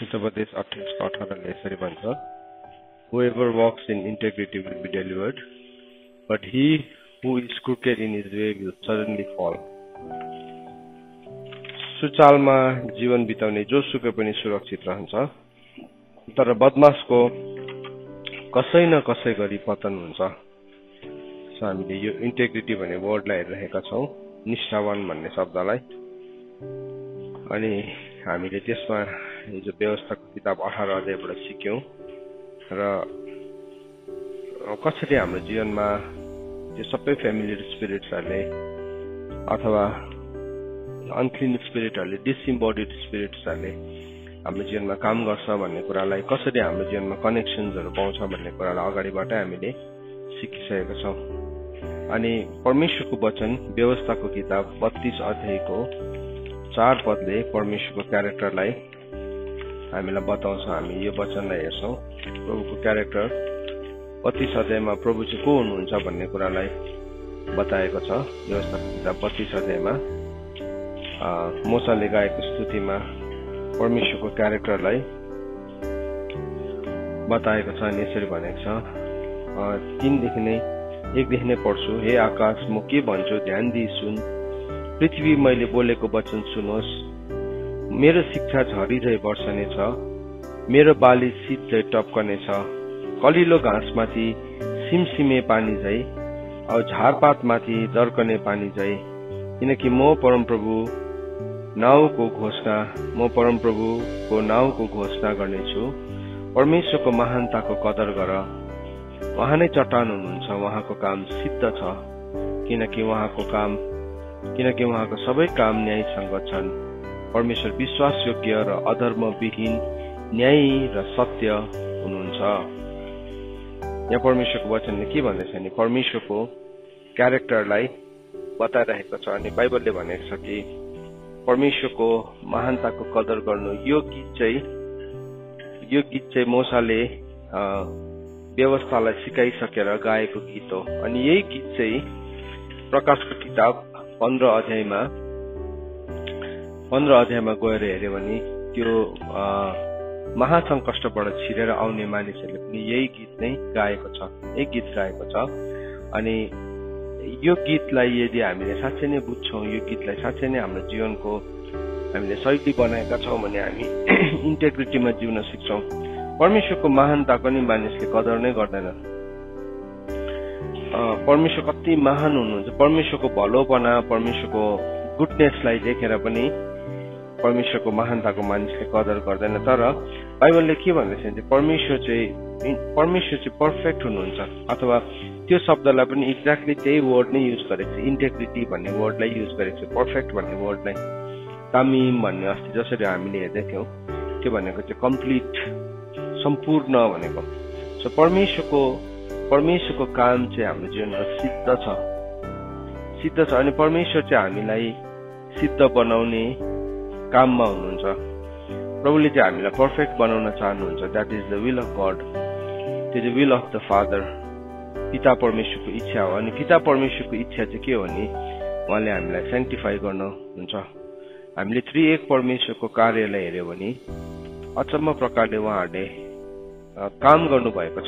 हितोपदेश 28:18 यसरी भन्छ, Whoever walks in integrity will be delivered, but he who is crooked in his way will suddenly fall. सुचालमा जीवन बिताउने जोसुकै पनि सुरक्षित रहन्छ, तर बदमाशको कसै न कसै गरी पतन हुन्छ। सो हामीले यो इन्टेग्रिटी भन्ने वर्डलाई हेरिरहेका छौँ, निष्ठावान भन्ने शब्दलाई। अनि हामीले त्यसमा हिजो व्यवस्थाको किताब 18 अध्यायबाट सिक्यौं र कसरी हाम्रो जीवनमा त्यो सबै फ्यामिलियर स्पिरिट्सहरूले अथवा अनक्लिन स्पिरिटहरूले, डिसइम्बोडिड स्पिरिट्सहरूले हाम्रो जीवनमा काम गर्छ भन्ने कुरालाई, कसरी हाम्रो जीवनमा कनेक्सन्सहरू पाउँछ भन्ने कुरालाई अगाडिबाटै हामीले सिकिसकेका छौँ। अनि परमेश्वरको वचन व्यवस्थाको किताब 32 अध्यायको 4 पदले परमेश्वरको क्यारेक्टरलाई हामीलाई बताउँछ। हामी यो वचनलाई हेर्छौँ, प्रभुको क्यारेक्टर 32 अध्यायमा प्रभु चाहिँ को हुनुहुन्छ भन्ने कुरालाई बताएको छ। व्यवस्थाको किताब 32 अध्यायमा मोसाले गाएको स्तुतिमा परमेश्वरको क्यारेक्टरलाई बताएको छ। अनि यसरी भनेको छ, 1देखि नै पढ्छु। हे आकाश, म के भन्छु ध्यान दिई सुन, पृथ्वी मैले बोलेको वचन सुनोस्। मेरो शिक्षा झरीझै वर्षने छ, मेरो बाली शीत झै टप्कने छ। कलिलो घाँसमाथि सिमसिमे पानी झै, औ झारपातमाथि दर्कने पानी झै। किनकि म परमप्रभुको नाउँको घोषणा गर्नेछु। परमेश्वरको महानताको कदर गर। उहाँ नै चट्टान हुनुहुन्छ, उहाँको काम सिद्ध छ, किनकि उहाँको सबै काम न्यायसँग छन्। परमेश्वर विश्वासयोग्य र अधर्मविहीन, न्यायी र सत्य हुनुहुन्छ। यहाँ परमेश्वरको वचनले के भन्दैछ भने परमेश्वरको क्यारेक्टरलाई बताइरहेको छ। अनि बाइबलले भनेको छ कि परमेश्वरको महानताको कदर गर्नु, यो गीत चाहिँ मोसाले व्यवस्थालाई सिकाइसकेर गाएको गीत हो। अनि यही गीत चाहिँ प्रकाशको किताब 15 अध्यायमा गएर हेर्यो भने त्यो महासङ्कष्टबाट छिरेर आउने मानिसहरूले पनि यही गीत नै गाएको छ, यही गीत गाएको छ। अनि यो गीतलाई यदि हामीले साँच्चै नै बुझ्छौँ, यो गीतलाई साँच्चै नै हाम्रो जीवनको हामीले शैली बनाएका छौँ भने हामी इन्टेग्रिटीमा जिउन सिक्छौँ। परमेश्वरको महानताको नि मानिसले कदर नै गर्दैन। परमेश्वर कति महान हुनुहुन्छ, परमेश्वरको भलोपना, परमेश्वरको गुडनेसलाई देखेर पनि परमेश्वरको महानताको मानिसले कदर गर्दैन। तर बाइबलले के भन्दैछ भने परमेश्वर चाहिँ पर्फेक्ट हुनुहुन्छ, अथवा त्यो शब्दलाई पनि एक्ज्याक्टली त्यही वर्ड नै युज गरेको छ। इन्टेग्रिटी भन्ने वर्डलाई युज गरेको छ, पर्फेक्ट भन्ने वर्डलाई। तामिम भन्ने अस्ति जसरी हामीले हेर्दै थियौँ, त्यो भनेको चाहिँ कम्प्लिट, सम्पूर्ण भनेको। सो परमेश्वरको काम चाहिँ हाम्रो जीवनमा सिद्ध छ। अनि परमेश्वर चाहिँ हामीलाई सिद्ध बनाउने काममा हुनुहुन्छ। प्रभुले चाहिँ हामीलाई पर्फेक्ट बनाउन चाहनुहुन्छ। That is the will of God, त्यो चाहिँ विल अफ द फादर, पिता परमेश्वरको इच्छा हो। अनि पिता परमेश्वरको इच्छा चाहिँ के हो भने उहाँले हामीलाई सेन्टिफाई गर्नुहुन्छ। हामीले 3 परमेश्वरको कार्यलाई हेऱ्यो भने अचम्म प्रकारले उहाँहरूले काम गर्नुभएको छ।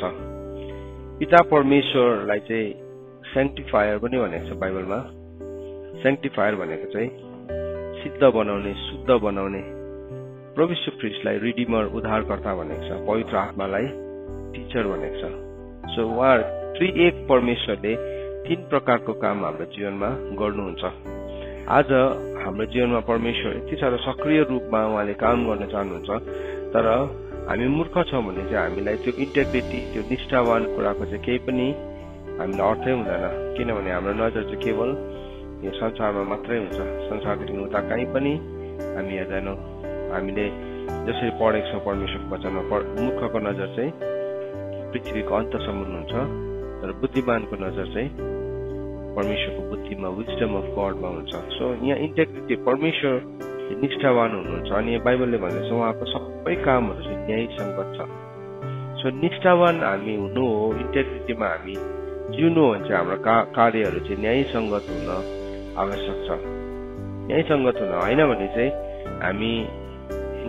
पिता परमेश्वरलाई चाहिँ सेन्टिफायर पनि भनेको छ बाइबलमा। सेन्टिफायर भनेको चाहिँ सिद्ध बनाउने, शुद्ध बनाउने। प्रभु यीशु ख्रीष्टलाई रिडिमर, उद्धारकर्ता भनेको छ। पवित्र आत्मालाई टिचर भनेको छ। सो उहाँ 3 परमेश्वरले 3 प्रकारको काम हाम्रो जीवनमा गर्नुहुन्छ। आज हाम्रो जीवनमा परमेश्वर यति साह्रो सक्रिय रूपमा उहाँले काम गर्न चाहनुहुन्छ, तर हामी मूर्ख छौँ भने चाहिँ हामीलाई त्यो इन्टेग्रिटी, त्यो निष्ठावान कुराको चाहिँ केही पनि हामीलाई अर्थै हुँदैन। किनभने हाम्रो नजर चाहिँ केवल यो संसारमा मात्रै हुन्छ। संसारदेखि उता कहीँ पनि हामी हेर्दैनौँ। हामीले जसरी पढेको छौँ परमेश्वरको वचनमा, मूर्खको नजर चाहिँ पृथ्वीको अन्तसम्म हुन्छ, तर बुद्धिमानको नजर चाहिँ परमेश्वरको बुद्धिमा, विजडम अफ गडमा हुन्छ। सो यहाँ इन्टेग्रिटी, परमेश्वर निष्ठावान हुनुहुन्छ। अनि बाइबलले भन्दैछ उहाँको सबै कामहरू चाहिँ न्यायसङ्गत छ। सो निष्ठावान हामी हुनु हो, इन्टेग्रिटीमा हामी जिउनु हो भने चाहिँ हाम्रो कार्यहरू चाहिँ न्यायसङ्गत हुन आवश्यक छ। न्यायसङ्गत हुन होइन भने चाहिँ हामी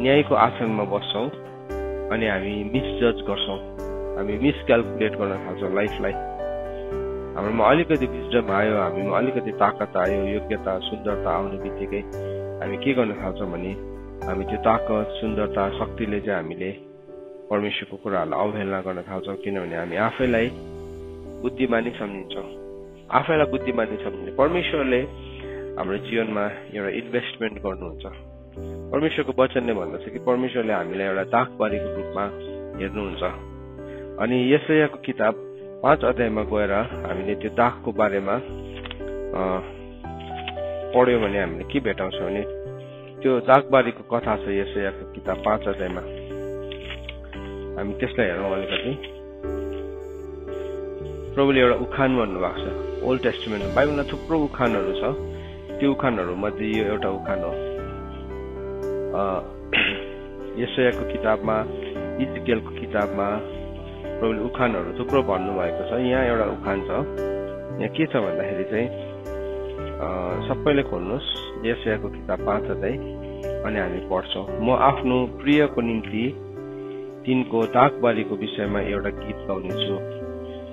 न्यायको आसनमा बस्छौं अनि हामी मिसजज गर्छौं, हामी मिसक्याल्कुलेट गर्न थाल्छौं लाइफलाई। हाम्रोमा अलिकति विजडम आयो, हामीमा अलिकति ताकत आयो, योग्यता सुन्दरता आउने बित्तिकै हामी के गर्न थाल्छौं भने हामी त्यो ताकत सुन्दरता शक्तिले चाहिँ हामीले परमेश्वरको कुराहरूलाई अवहेलना गर्न थाल्छौं, किनभने हामी आफैलाई बुद्धिमानी सम्झिन्छौं। आफैलाई बुद्धिमानी सम्झिन्छ। परमेश्वरले हाम्रो जीवनमा एउटा इन्भेस्टमेन्ट गर्नुहुन्छ। परमेश्वरको वचनले भन्दछ कि परमेश्वरले हामीलाई एउटा दाखबारीको रूपमा हेर्नुहुन्छ। अनि यशायाको किताब 5 अध्यायमा गएर हामीले त्यो दाखको बारेमा पढ्यौं भने हामीले के भेटाउँछौँ भने त्यो दाखबारीको कथा छ यशायाको किताब 5 अध्यायमा। हामी त्यसलाई हेरौँ अलिकति। प्रभुले एउटा उखान भन्नुभएको छ ओल्ड टेस्टामेन्टमा। बाइबलमा थुप्रो उखानहरू छ, त्यो उखानहरू मध्ये यो एउटा उखान हो। यशायाको किताबमा, इजकेलको किताबमा प्रभुले उखानहरू थुप्रो भन्नुभएको छ। यहाँ एउटा उखान छ। यहाँ के छ भन्दाखेरि चाहिँ सबैले खोल्नुहोस् यशायाको किताब 5 अध्याय अनि हामी पढ्छौँ। म आफ्नो प्रियको निम्ति तिनको दाखबारीको विषयमा एउटा गीत गाउनेछु।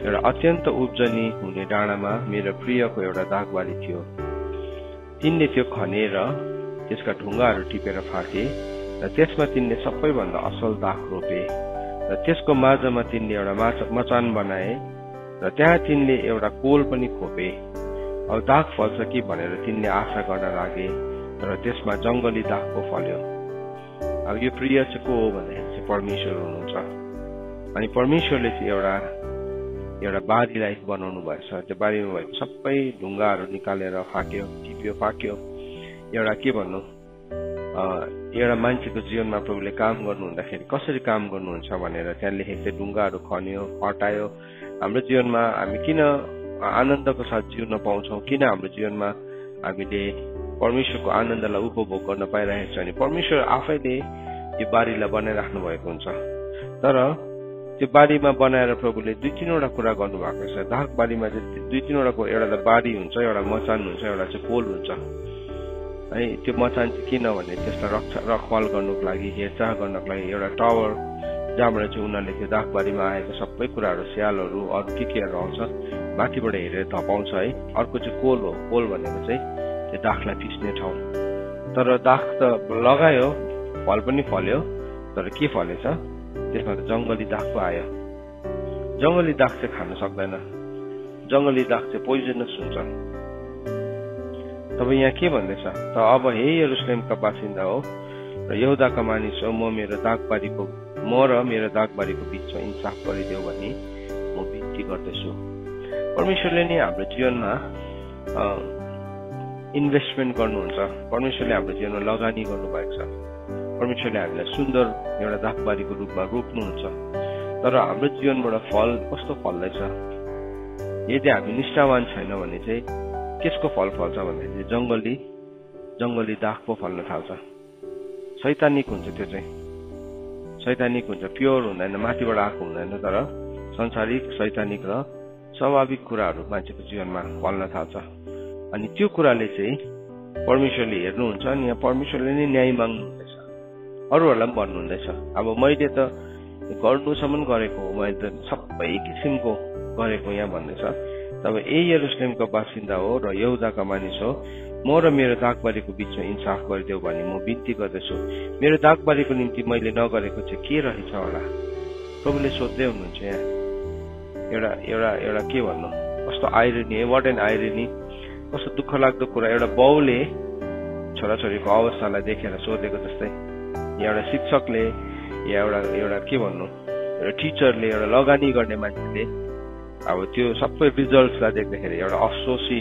एउटा अत्यन्त उब्जनी हुने डाँडामा मेरो प्रियको एउटा दाखबारी थियो। तिनले त्यो खनेर त्यसका ढुङ्गाहरू टिपेर फाटे र त्यसमा तिनले सबैभन्दा असल दाख रोपे र त्यसको माझमा तिनले एउटा मचान बनाए र त्यहाँ तिनले एउटा कोल पनि खोपे। अब दाख फल्छ कि भनेर तिनले आशा गर्न लागे र त्यसमा जंगली दाख पो फल्यो। अब यो प्रिय चाहिँ को हो भन्दाखेरि चाहिँ परमेश्वर हुनुहुन्छ। अनि परमेश्वरले चाहिँ एउटा बारीलाई बनाउनु भएछ। त्यो बारीमा भएको सबै ढुङ्गाहरू निकालेर फाक्यो, टिप्यो, फाक्यो। एउटा के भन्नु, एउटा मान्छेको जीवनमा प्रभुले काम गर्नु हुँदाखेरि कसरी काम गर्नुहुन्छ भनेर त्यहाँ लेखेको चाहिँ ढुङ्गाहरू खन्यो, हटायो। हाम्रो जीवनमा हामी किन आनन्दको साथ जिउन पाउँछौँ, किन हाम्रो जीवनमा हामीले परमेश्वरको आनन्दलाई उपभोग गर्न पाइरहेको छ भने परमेश्वर आफैले यो बारीलाई बनाइराख्नु भएको हुन्छ। तर त्यो बारीमा बनाएर प्रभुले 2-3वटा कुरा गर्नुभएको छ। दाख बारीमा चाहिँ 2-3वटा एउटा त बारी हुन्छ, एउटा मचान हुन्छ, एउटा चाहिँ कोल हुन्छ है। त्यो मचान चाहिँ किन भने त्यसलाई रखवाल गर्नुको लागि, हेरचाह गर्नको लागि एउटा टावर जहाँबाट चाहिँ उनीहरूले त्यो दाखबारीमा आएको सबै कुराहरू, स्यालहरू, अरू केहरू आउँछ माथिबाट हेरेर धपाउँछ है। अर्को चाहिँ कोल हो। कोल भनेको चाहिँ त्यो दाखलाई पिस्ने ठाउँ। तर दाख त लगायो, फल पनि फल्यो, तर के फलेछ त्यसमा त जंगली दाख पो आयो। जंगली दाख चाहिँ खान सक्दैन। जंगली दाख चाहिँ पोइजनस हुन्छ। तब यहाँ के भन्दैछ त, अब हे यरुशलेमका बासिन्दा हो र यहुदाका मानिस हो, म र मेरो दाखबारीको बीचमा इन्साफ गरिदेऊ भनी म बिन्ती गर्दैछु। परमेश्वरले नै हाम्रो जीवनमा इन्भेस्टमेन्ट गर्नुहुन्छ। परमेश्वरले हाम्रो जीवनमा लगानी गर्नुभएको छ। परमेश्वरले हामीलाई सुन्दर एउटा दाखबारीको रूपमा रोप्नुहुन्छ। तर हाम्रो जीवनबाट फल कस्तो फल्दैछ? यदि हामी निष्ठावान छैन भने चाहिँ कसको फल फल्छ भन्दाखेरि जंगली दाख पो फल्न थाल्छ। शैतानिक हुन्छ। त्यो चाहिँ शैतानिक हुन्छ, प्योर हुँदैन, माथिबाट आएको हुँदैन। तर संसारिक, शैतानिक र स्वाभाविक कुराहरू मान्छेको जीवनमा फल्न थाल्छ। अनि त्यो कुराले चाहिँ परमेश्वरले हेर्नुहुन्छ। अनि यहाँ परमेश्वरले नै न्याय माग्नुहुँदैछ, अरूहरूलाई पनि भन्नुहुँदैछ। अब मैले त गर्नुसम्म गरेको हो, मैले त सबै किसिमको गरेको यहाँ भन्दैछ। तब ए यरुशलेमको बासिन्दा हो र यहुदाका मानिस हो, म र मेरो दाखबारीको बीचमा इन्साफ गरिदेऊ भनी म बिन्ती गर्दैछु। मेरो दाखबारीको निम्ति मैले नगरेको चाहिँ के रहेछ होला? प्रभुले सोध्दै हुनुहुन्छ। यहाँ एउटा के भन्नु, कस्तो आइरनी है, वाट एन आइरनी, कस्तो दुःख लाग्दो कुरा। एउटा बाउले छोराछोरीको अवस्थालाई देखेर सोधेको जस्तै, या एउटा शिक्षकले या एउटा के भन्नु, एउटा टिचरले, एउटा लगानी गर्ने मान्छेले अब त्यो सबै रिजल्ट्सलाई देख्दाखेरि एउटा अफसोसी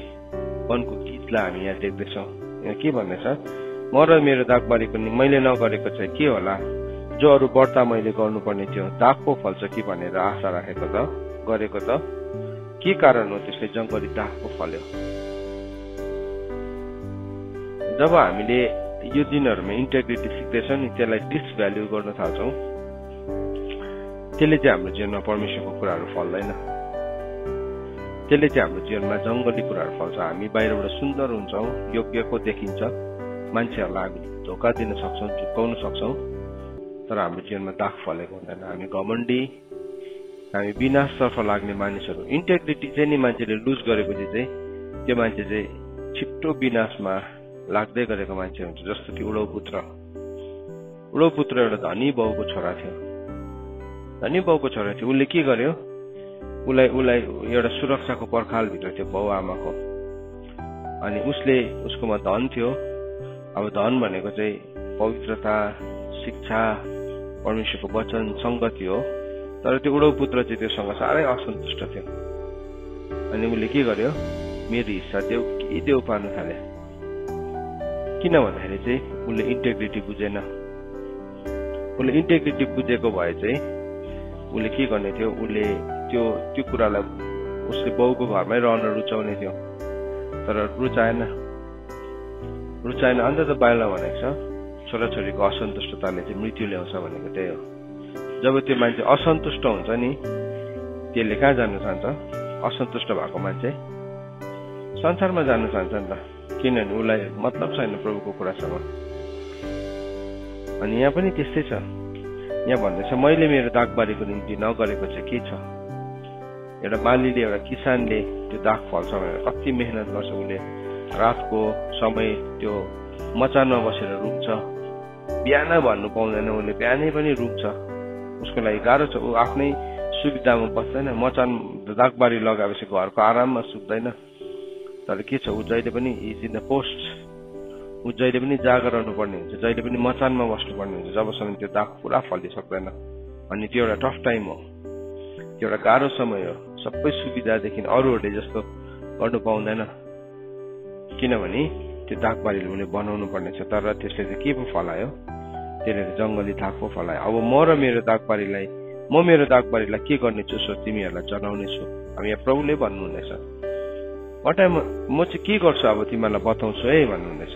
वनको गीतलाई हामी यहाँ देख्दैछौँ। यहाँ के भन्दैछ, म र मेरो दाखबारीको मैले नगरेको चाहिँ के होला? जो अरू व्रत मैले गर्नुपर्ने थियो, दाख पो फल्छ कि भनेर आशा राखेको त गरेको त के कारण हो त्यसले जंगली दाख पो फल्यो? जब हामीले यो दिनहरूमा इन्टेग्रिटी सिक्दैछौँ नि, त्यसलाई डिसभ्याल्यु गर्न थाल्छौँ, त्यसले चाहिँ हाम्रो जीवनमा परमेश्वरको कुराहरू फल्दैन। त्यसले चाहिँ हाम्रो जीवनमा जंगली कुराहरू फल्छ। हामी बाहिरबाट सुन्दर हुन्छौँ, योग्यको देखिन्छ, मान्छेहरूलाई हामी धोका दिन सक्छौँ, झुक्काउन सक्छौँ, तर हाम्रो जीवनमा दाग फलेको हुँदैन। हामी घमण्डी, हामी विनाशतर्फ लाग्ने मानिसहरू। इन्टेग्रिटी चाहिँ नि मान्छेले लुज गरेपछि चाहिँ त्यो मान्छे चाहिँ छिट्टो विनाशमा लाग्दै गरेको मान्छे हुन्छ। जस्तो कि उडौ पुत्र एउटा धनी बाउको छोरा थियो। धनी बाउको छोरा थियो, उसले के गर्यो, उसलाई एउटा सुरक्षाको पर्खालभित्र थियो बाउ आमाको। अनि उसकोमा धन थियो। अब धन भनेको चाहिँ पवित्रता, शिक्षा, परमेश्वरको वचन, संगति हो। तर त्यो उडौ पुत्र चाहिँ त्योसँग साह्रै असन्तुष्ट थियो। अनि उसले के गर्यो, मेरो हिस्सा देऊ के देऊ पार्नु थाल्यो। किन भन्दाखेरि चाहिँ उसले इन्टेग्रिटी बुझेन। उसले इन्टेग्रिटी बुझेको भए चाहिँ उसले के गर्ने थियो, उसले त्यो कुरालाई उसले बाउको घरमै रहन रुचाउने थियो। तर रुचाएन। अन्त त बाइबलमा भनेको छ छोराछोरीको असन्तुष्टताले चाहिँ मृत्यु ल्याउँछ भनेको त्यही हो। जब त्यो मान्छे असन्तुष्ट हुन्छ नि, त्यसले कहाँ जानु चाहन्छ, असन्तुष्ट भएको मान्छे संसारमा जानु चाहन्छ नि त, किनभने उसलाई मतलब छैन प्रभुको कुरासँग। अनि यहाँ पनि त्यस्तै छ। यहाँ भन्दैछ मैले मेरो दागबारीको निम्ति नगरेको चाहिँ के छ। एउटा मालीले, एउटा किसानले त्यो दाग फल्छ भनेर कति मेहनत गर्छ। उसले रातको समय त्यो मचानमा बसेर रुन्छ। बिहान भन्नु पाउँदैन, उसले बिहानै पनि रुन्छ। उसको लागि गाह्रो छ। ऊ आफ्नै सुविधामा बस्दैन। मचान दागबारी लगाएपछि घरको आराममा सुत्दैन। तर के छ, ऊ जहिले पनि इज इन द पोस्ट। ऊ जहिले पनि जागर पर्ने हुन्छ, जहिले पनि मचानमा बस्नुपर्ने हुन्छ, जबसम्म त्यो दाग पुरा फलिसक्दैन। अनि त्यो एउटा टफ टाइम हो, त्यो एउटा गाह्रो समय हो। सबै सुविधादेखि अरूहरूले जस्तो गर्नु पाउँदैन, किनभने त्यो दागबारीले उसले बनाउनु पर्ने छ। तर त्यसले चाहिँ के पो फलायो, त्यसले जङ्गली दाग पो फलायो। अब म मेरो दागबारीलाई के गर्ने छु, सो तिमीहरूलाई जनाउने छु। अब यहाँ प्रभुले भन्नुहुँदैछ, म चाहिँ के गर्छु, अब तिमीहरूलाई बताउँछु है भन्नुहुँदैछ।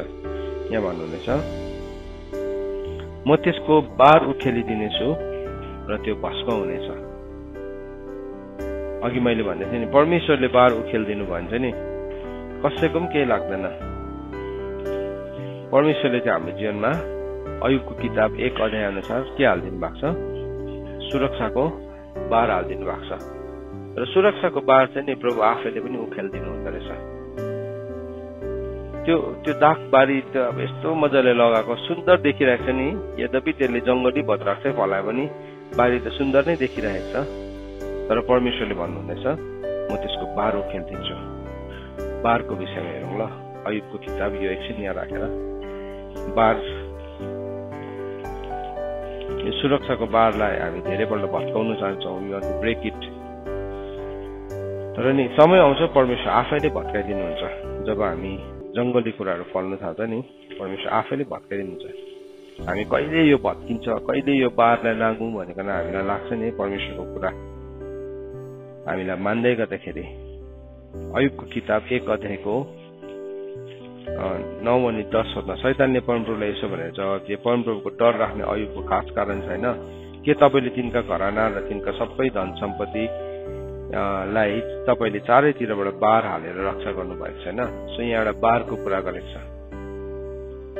यहाँ भन्नुहुँदैछ म त्यसको बार उखेलिदिनेछु र त्यो भस्म हुनेछ। अघि मैले भन्दै थिएँ नि, परमेश्वरले बार उखेलिदिनु भन्छ नि कसैको पनि केही लाग्दैन। परमेश्वरले चाहिँ हाम्रो जीवनमा अयुबको किताब 1 अध्याय अनुसार के हालिदिनु भएको छ, सुरक्षाको बार हालिदिनु भएको छ। र सुरक्षाको बार चाहिँ नि प्रभु आफैले पनि उखेलिदिनु हुँदो रहेछ। त्यो दागबारी त अब यस्तो मजाले लगाएको सुन्दर देखिरहेको छ नि। यद्यपि त्यसले जङ्गली भद्राक्ष फलायो पनि बारी त सुन्दर नै देखिरहेको छ। तर परमेश्वरले भन्नुहुँदैछ म त्यसको बार उखेलिदिन्छु। बारको विषयमा हेरौँ ल, अयुबको किताब यो एकछिन यहाँ राखेर। बार, यो सुरक्षाको बारलाई हामी धेरैपल्ट भत्काउन चाहन्छौँ, यो ब्रेक इट। तर नि समय आउँछ परमेश्वर आफैले भत्काइदिनुहुन्छ। जब हामी जङ्गली कुराहरू फल्न थाल्छ नि, परमेश्वर आफैले भत्काइदिनुहुन्छ। हामी कहिले यो भत्किन्छ, कहिले यो बारलाई नागौँ भनेकन हामीलाई लाग्छ नि परमेश्वरको कुरा हामीलाई मान्दै गर्दाखेरि। अयुबको किताब 1 अध्यायको 9 अनि 10 पदमा शैतानले परमप्रभुलाई यसो भनेर जवाब दिए, परमप्रभुको डर राख्ने अयुबको खास कारण छैन के? तपाईँले तिनका घराना र तिनका सबै धन सम्पत्ति लाई तपाईँले चारैतिरबाट बार हालेर रक्षा गर्नुभएको छैन। सो यहाँ एउटा बारको कुरा गरेको छ।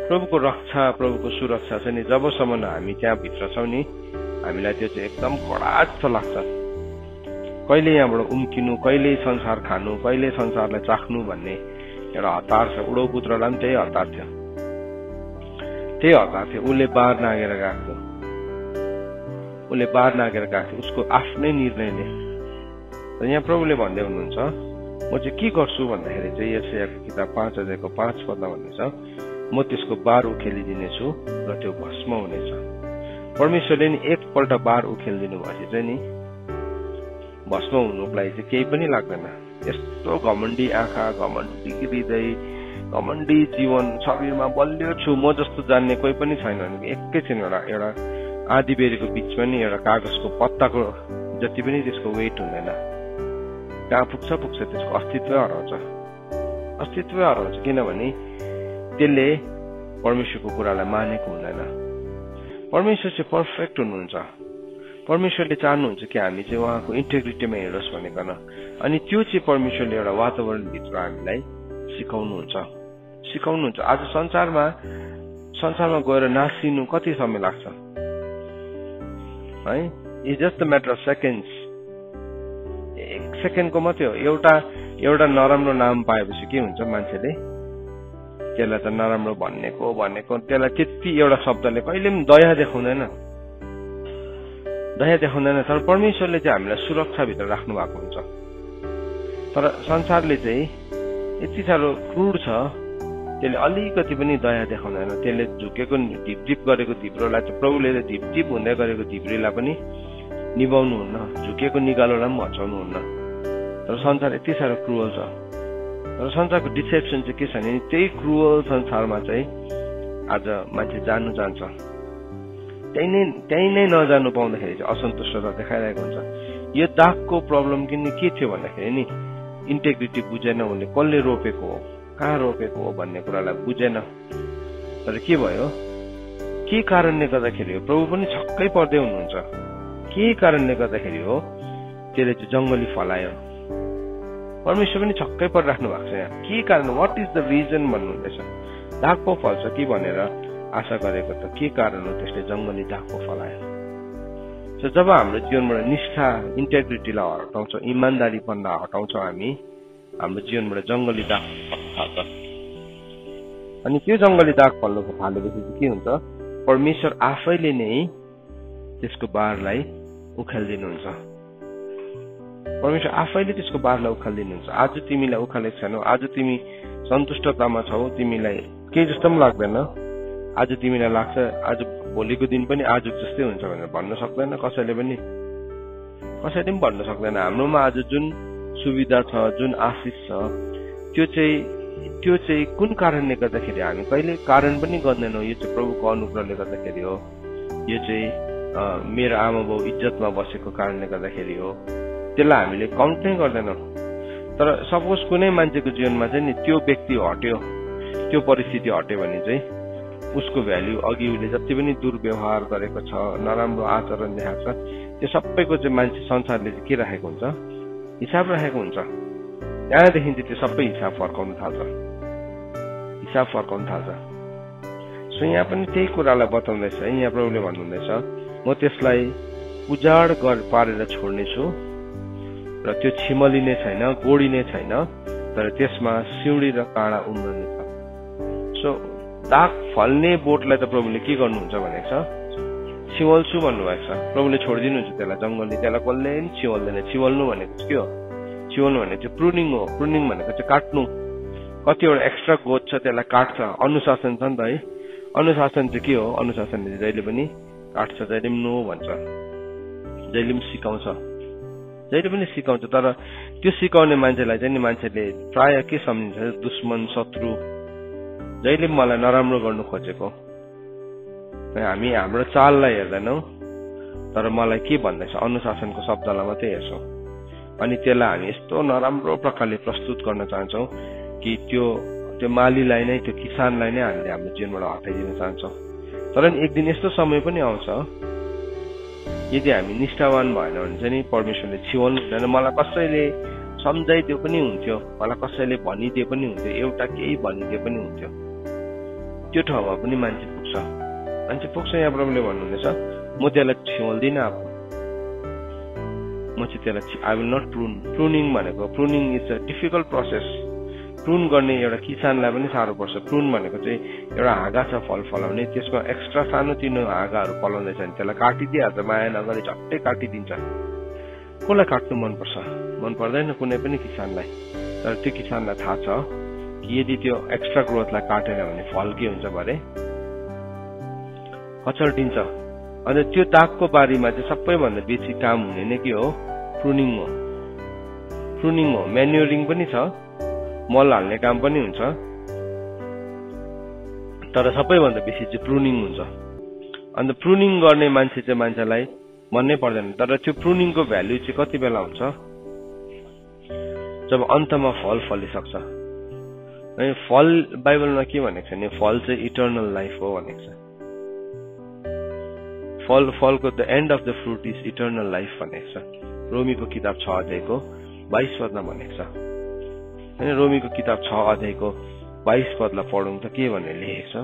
प्रभुको रक्षा, प्रभुको सुरक्षा चाहिँ नि जबसम्म हामी त्यहाँ भित्र छौँ नि, हामीलाई त्यो चाहिँ एकदम कडा जस्तो लाग्छ। कहिले यहाँबाट उम्किनु, कहिले संसार खानु, कहिले संसारलाई चाख्नु भन्ने एउटा हतार छ। उडौ पुत्रलाई पनि त्यही हतार थियो। उसले बार नागेर गएको थियो, उसको आफ्नै निर्णयले। यहाँ प्रभुले भन्दै हुनुहुन्छ म चाहिँ के गर्छु भन्दाखेरि चाहिँ यशायाको किताब 5 अध्यायको 5 पदमा भन्दैछ म त्यसको बार उखेलिदिनेछु र त्यो भस्म हुनेछ। परमेश्वरले नि एकपल्ट बार उखेलिदिनु भएपछि चाहिँ नि भस्म हुनुको लागि चाहिँ केही पनि लाग्दैन। यस्तो घमण्डी आँखा, घमण्डी हृदय, घमण्डी जीवन शरीरमा बलियो छु म जस्तो जान्ने कोही पनि छैन भने एकैछिन एउटा आधी बेरीको बिचमा नि एउटा कागजको पत्ताको जति पनि त्यसको वेट हुँदैन। कहाँ पुग्छ त्यसको अस्तित्व हराउँछ। किनभने त्यसले परमेश्वरको कुरालाई मानेको हुँदैन। परमेश्वर चाहिँ पर्फेक्ट हुनुहुन्छ। परमेश्वरले चाहनुहुन्छ कि हामी चाहिँ उहाँको इन्टेग्रिटीमा हेरोस् भनेकन। अनि त्यो चाहिँ परमेश्वरले एउटा वातावरणभित्र हामीलाई सिकाउनुहुन्छ। आज संसारमा गएर नासिनु कति समय लाग्छ? है, it's just a matter of seconds. 1 सेकेन्डको मात्रै हो। एउटा नराम्रो नाम पाएपछि के हुन्छ, मान्छेले त्यसलाई त नराम्रो भनेको त्यसलाई त्यति एउटा शब्दले कहिले पनि दया देखाउँदैन। तर परमेश्वरले चाहिँ हामीलाई सुरक्षाभित्र राख्नु भएको हुन्छ। तर संसारले चाहिँ यति साह्रो क्रूर छ, त्यसले अलिकति पनि दया देखाउँदैन। त्यसले झुकेको ढिपढिप गरेको धिब्रोलाई चाहिँ प्रभुले ढिपढिप हुँदै गरेको धिब्रीलाई पनि निभाउनुहुन्न, झुकेको निगालोलाई पनि हचाउनुहुन्न। तर संसार यति साह्रो क्रुअल छ। तर संसारको डिसेप्सन चाहिँ के छ भने त्यही क्रुअल संसारमा चाहिँ आज मान्छे जानु चाहन्छ। त्यही नै नजानु पाउँदाखेरि चाहिँ असन्तुष्टता देखाइरहेको हुन्छ। यो दागको प्रब्लम किन के थियो भन्दाखेरि नि इन्टेग्रिटी बुझेन उसले, कसले रोपेको हो, कहाँ रोपेको हो भन्ने कुरालाई बुझेन। तर के भयो, के कारणले गर्दाखेरि हो, प्रभु पनि छक्कै पर्दै हुनुहुन्छ। के कारणले गर्दाखेरि हो, त्यसले चाहिँ जङ्गली फलायो। परमेश्वर पनि छक्कै परिराख्नु भएको छ यहाँ। के कारण, वाट इज द रिजन भन्नुहुँदैछ। दाग पो फल्छ कि भनेर आशा गरेको त के कारण हो त्यसले जङ्गली दाग पो फलायो। सो जब हाम्रो जीवनबाट निष्ठा, इन्टेग्रिटीलाई हटाउँछौँ, इमान्दारीपनलाई हटाउँछौँ हामी, हाम्रो जीवनबाट जङ्गली दाग फल्न थाल्छ। अनि त्यो जङ्गली दाग फल्न थालेपछि चाहिँ के हुन्छ, परमेश्वर आफैले नै त्यसको बारलाई उखालिदिनुहुन्छ। परमेश्वर आफैले त्यसको बारलाई उखालिदिनुहुन्छ। आज तिमीलाई उखालेको छैनौ, आज तिमी सन्तुष्टतामा छौ, तिमीलाई केही जस्तो पनि लाग्दैन। आज तिमीलाई लाग्छ आज भोलिको दिन पनि आज जस्तै हुन्छ भनेर भन्न सक्दैन कसैले पनि भन्न सक्दैन। हाम्रोमा आज जुन सुविधा छ, जुन आशिष छ, त्यो चाहिँ कुन कारणले गर्दाखेरि हामी कहिले कारण पनि गर्दैनौँ। यो चाहिँ प्रभुको अनुग्रहले गर्दाखेरि हो, यो चाहिँ मेरो आमा बाउ इज्जतमा बसेको कारणले गर्दाखेरि हो, त्यसलाई हामीले काउन्ट नै गर्दैनौँ। तर सपोज कुनै मान्छेको जीवनमा चाहिँ नि त्यो व्यक्ति हट्यो, त्यो परिस्थिति हट्यो भने चाहिँ उसको भ्याल्यु, अघि उसले जति पनि दुर्व्यवहार गरेको छ, नराम्रो आचरण देखाएको छ, त्यो सबैको चाहिँ मान्छे संसारले चाहिँ के राखेको हुन्छ, हिसाब राखेको हुन्छ। त्यहाँदेखि चाहिँ त्यो सबै हिसाब फर्काउन थाल्छ। सो यहाँ पनि त्यही कुरालाई बताउँदैछ। यहाँ प्रभुले भन्नुहुँदैछ, म त्यसलाई उजाड पारेर छोड्नेछु र त्यो छिमलिने छैन, गोडिने छैन, तर त्यसमा सिउँडी र काँडा उम्रने छ। सो दाग फल्ने बोटलाई त प्रभुले के गर्नुहुन्छ भनेको छ, छिवल्छु भन्नुभएको छ। प्रभुले छोडिदिनुहुन्छ त्यसलाई जङ्गलले, त्यसलाई कसले पनि छिवल्दैन। छिवल्नु भनेको चाहिँ के हो, छिवल्नु भनेको चाहिँ प्रुनिङ हो। प्रुनिङ भनेको चाहिँ काट्नु। कतिवटा एक्स्ट्रा ग्रोथ छ त्यसलाई काट्छ। अनुशासन छ नि त है। अनुशासन चाहिँ के हो, अनुशासनले चाहिँ जहिले पनि काट्छ, जहिले पनि नो भन्छ, जहिले पनि सिकाउँछ। तर त्यो सिकाउने मान्छेलाई चाहिँ नि मान्छेले प्राय के सम्झिन्छ, दुश्मन, शत्रु, जहिले पनि मलाई नराम्रो गर्नु खोजेको। हामी हाम्रो चाललाई हेर्दैनौँ, तर मलाई के भन्दैछ, अनुशासनको शब्दलाई मात्रै हेर्छौँ। अनि त्यसलाई हामी यस्तो नराम्रो प्रकारले प्रस्तुत गर्न चाहन्छौँ कि त्यो मालीलाई नै, त्यो किसानलाई नै हामीले हाम्रो जीवनबाट हटाइदिन चाहन्छौँ। तर एक दिन यस्तो समय पनि आउँछ, यदि हामी निष्ठावान भएन भने चाहिँ नि परमेश्वरले छिवाल्नु हुँदैन। मलाई कसैले सम्झाइदियो पनि हुन्थ्यो, मलाई कसैले भनिदिए पनि हुन्थ्यो, एउटा केही भनिदिए पनि हुन्थ्यो, त्यो ठाउँमा पनि मान्छे पुग्छ। यहाँ प्रभुले भन्नुहुँदैछ, म त्यसलाई छिवाल्दिनँ। अब म चाहिँ त्यसलाई I will not prune. Pruning भनेको, pruning is a difficult process. Prune गर्ने एउटा किसानलाई पनि साह्रो पर्छ। प्रुन भनेको चाहिँ एउटा हाँगा छ फल फलाउने, त्यसमा एक्स्ट्रा सानोतिनो हाँगाहरू फलाउँदैछ भने त्यसलाई काटिदिइहाल्छ, माया नगरी झट्टै काटिदिन्छ। कसलाई काट्नु मन पर्दैन कुनै पनि किसानलाई। तर त्यो किसानलाई थाहा छ कि यदि त्यो एक्स्ट्रा ग्रोथलाई काटेन भने फल के हुन्छ भरे, कचल्टिन्छ। अनि त्यो दागको बारीमा चाहिँ सबैभन्दा बेसी काम हुने नै के हो, प्रुनिङ हो। म्यान्युरिङ पनि छ, मल हाल्ने काम पनि हुन्छ, तर सबैभन्दा बेसी चाहिँ प्रुनिङ हुन्छ। अन्त प्रुनिङ गर्ने मान्छे चाहिँ मान्छेलाई भन्नै पर्दैन। तर त्यो प्रुनिङको भ्याल्यु चाहिँ कति बेला हुन्छ, जब अन्तमा फल फलिसक्छ। अनि फल बाइबलमा के भनेको छ भने, फल चाहिँ इटर्नल लाइफ हो भनेको छ। फलको the and of the fruit is eternal life भनेको छ। रोमीको किताब 6 अध्यायको 22 पदमा भनेको छ। होइन, रोमीको किताब 6 अध्यायको 22 पदलाई पढौँ त के भनेर लेखेको छ।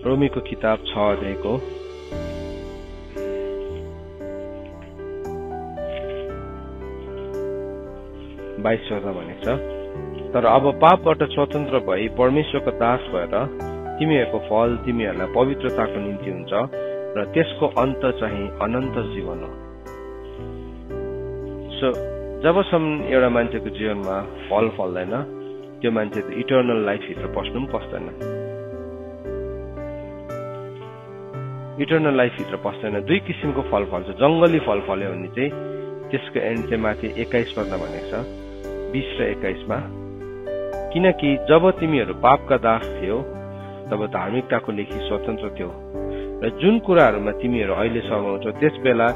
रोमीको किताब 6 अध्यायको 22 पद भनेको छ, तर अब पापबाट स्वतन्त्र भई परमेश्वरको दास भएर तिमीहरूको फल तिमीहरूलाई पवित्रताको निम्ति हुन्छ र त्यसको अन्त चाहिँ अनन्त जीवन हो। सो जबसम्म एउटा मान्छेको जीवनमा फल फल्दैन त्यो मान्छे त इटर्नल लाइफ भित्र पस्नु पनि पस्दैन। इटर्नल लाइफ भित्र पस्दैन। दुई किसिमको फल फल्छ। जंगली फल फल्यो भने चाहिँ त्यसको एन्ड चाहिँ माथि 21 पदमा भनेको छ, 20 र 21 मा, किनकि जब तिमीहरू पापका दास थियौ तब धार्मिकताको लेखी स्वतन्त्र थियौ र जुन कुराहरूमा तिमीहरू अहिले समाउँछौ त्यस बेला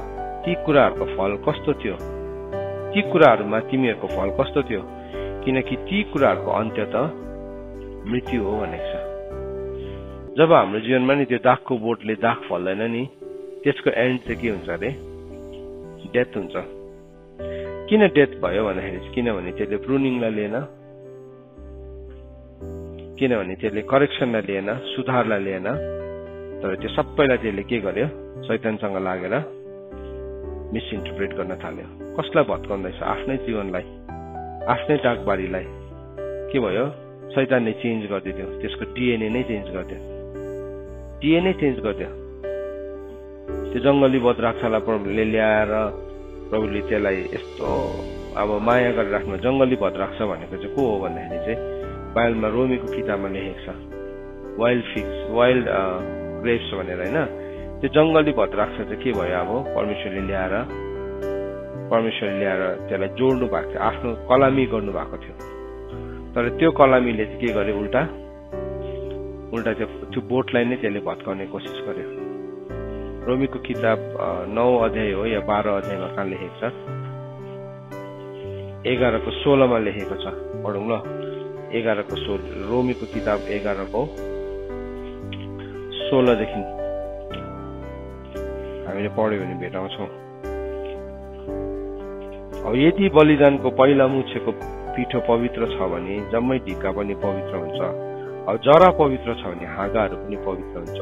ती कुराहरूको फल कस्तो थियो? ती कुराहरूमा तिमीहरूको फल कस्तो थियो? किनकि ती कुराहरूको अन्त्य त मृत्यु हो भनेको छ। जब हाम्रो जीवनमा नि त्यो दागको बोटले दाग फल्दैन नि त्यसको एन्ड चाहिँ के हुन्छ अरे? डेथ हुन्छ। किन डेथ भयो भन्दाखेरि किनभने त्यसले प्रुनिङलाई लिएन, किनभने त्यसले करेक्सनलाई लिएन, सुधारलाई लिएन, तर त्यो सबैलाई त्यसले के गर्यो? शैतानसँग लागेर मिसइन्टरप्रेट गर्न थाल्यो। कसलाई भत्काउँदैछ? आफ्नै जीवनलाई, आफ्नै दागबारीलाई। के भयो? शैतानले चेन्ज गरिदियो, त्यसको डिएनए नै चेन्ज गरिदियो, डिएनए चेन्ज गरिदियो। त्यो जंगली बद्राक्षलाई प्रभुले ल्याएर प्रभुले त्यसलाई यस्तो अब माया गरेर राख्नु। जंगली बद्राक्ष भनेको चाहिँ को हो भन्दाखेरि चाहिँ बाइबलमा रोमीको किताबमा लेखेको छ, वाइल्ड फिग्स, वाइल्ड ग्रेप्स भनेर हैन। त्यो जंगली बद्राक्ष चाहिँ के भयो? अब परमेश्वरले ल्याएर त्यसलाई जोड्नु भएको थियो, आफ्नो कलामी गर्नु भएको थियो। तर त्यो कलामीले चाहिँ के गर्यो? उल्टा त्यो बोटलाई नै त्यसले भत्काउने कोसिस गर्यो। रोमीको किताब 9 अध्याय हो या 12 अध्यायमा कहाँ लेखेको छ? 11 को 16 मा लेखेको छ। पढौँ ल। 11 को 16, रोमीको किताब 11 को 16 देखि हामीले पढ्यो भने भेटाउँछौँ। अब यदि बलिदानको पहिला मुछेको पिठो पवित्र छ भने जम्मै ढिका पनि पवित्र हुन्छ। अब जरा पवित्र छ भने हाँगाहरू पनि पवित्र हुन्छ।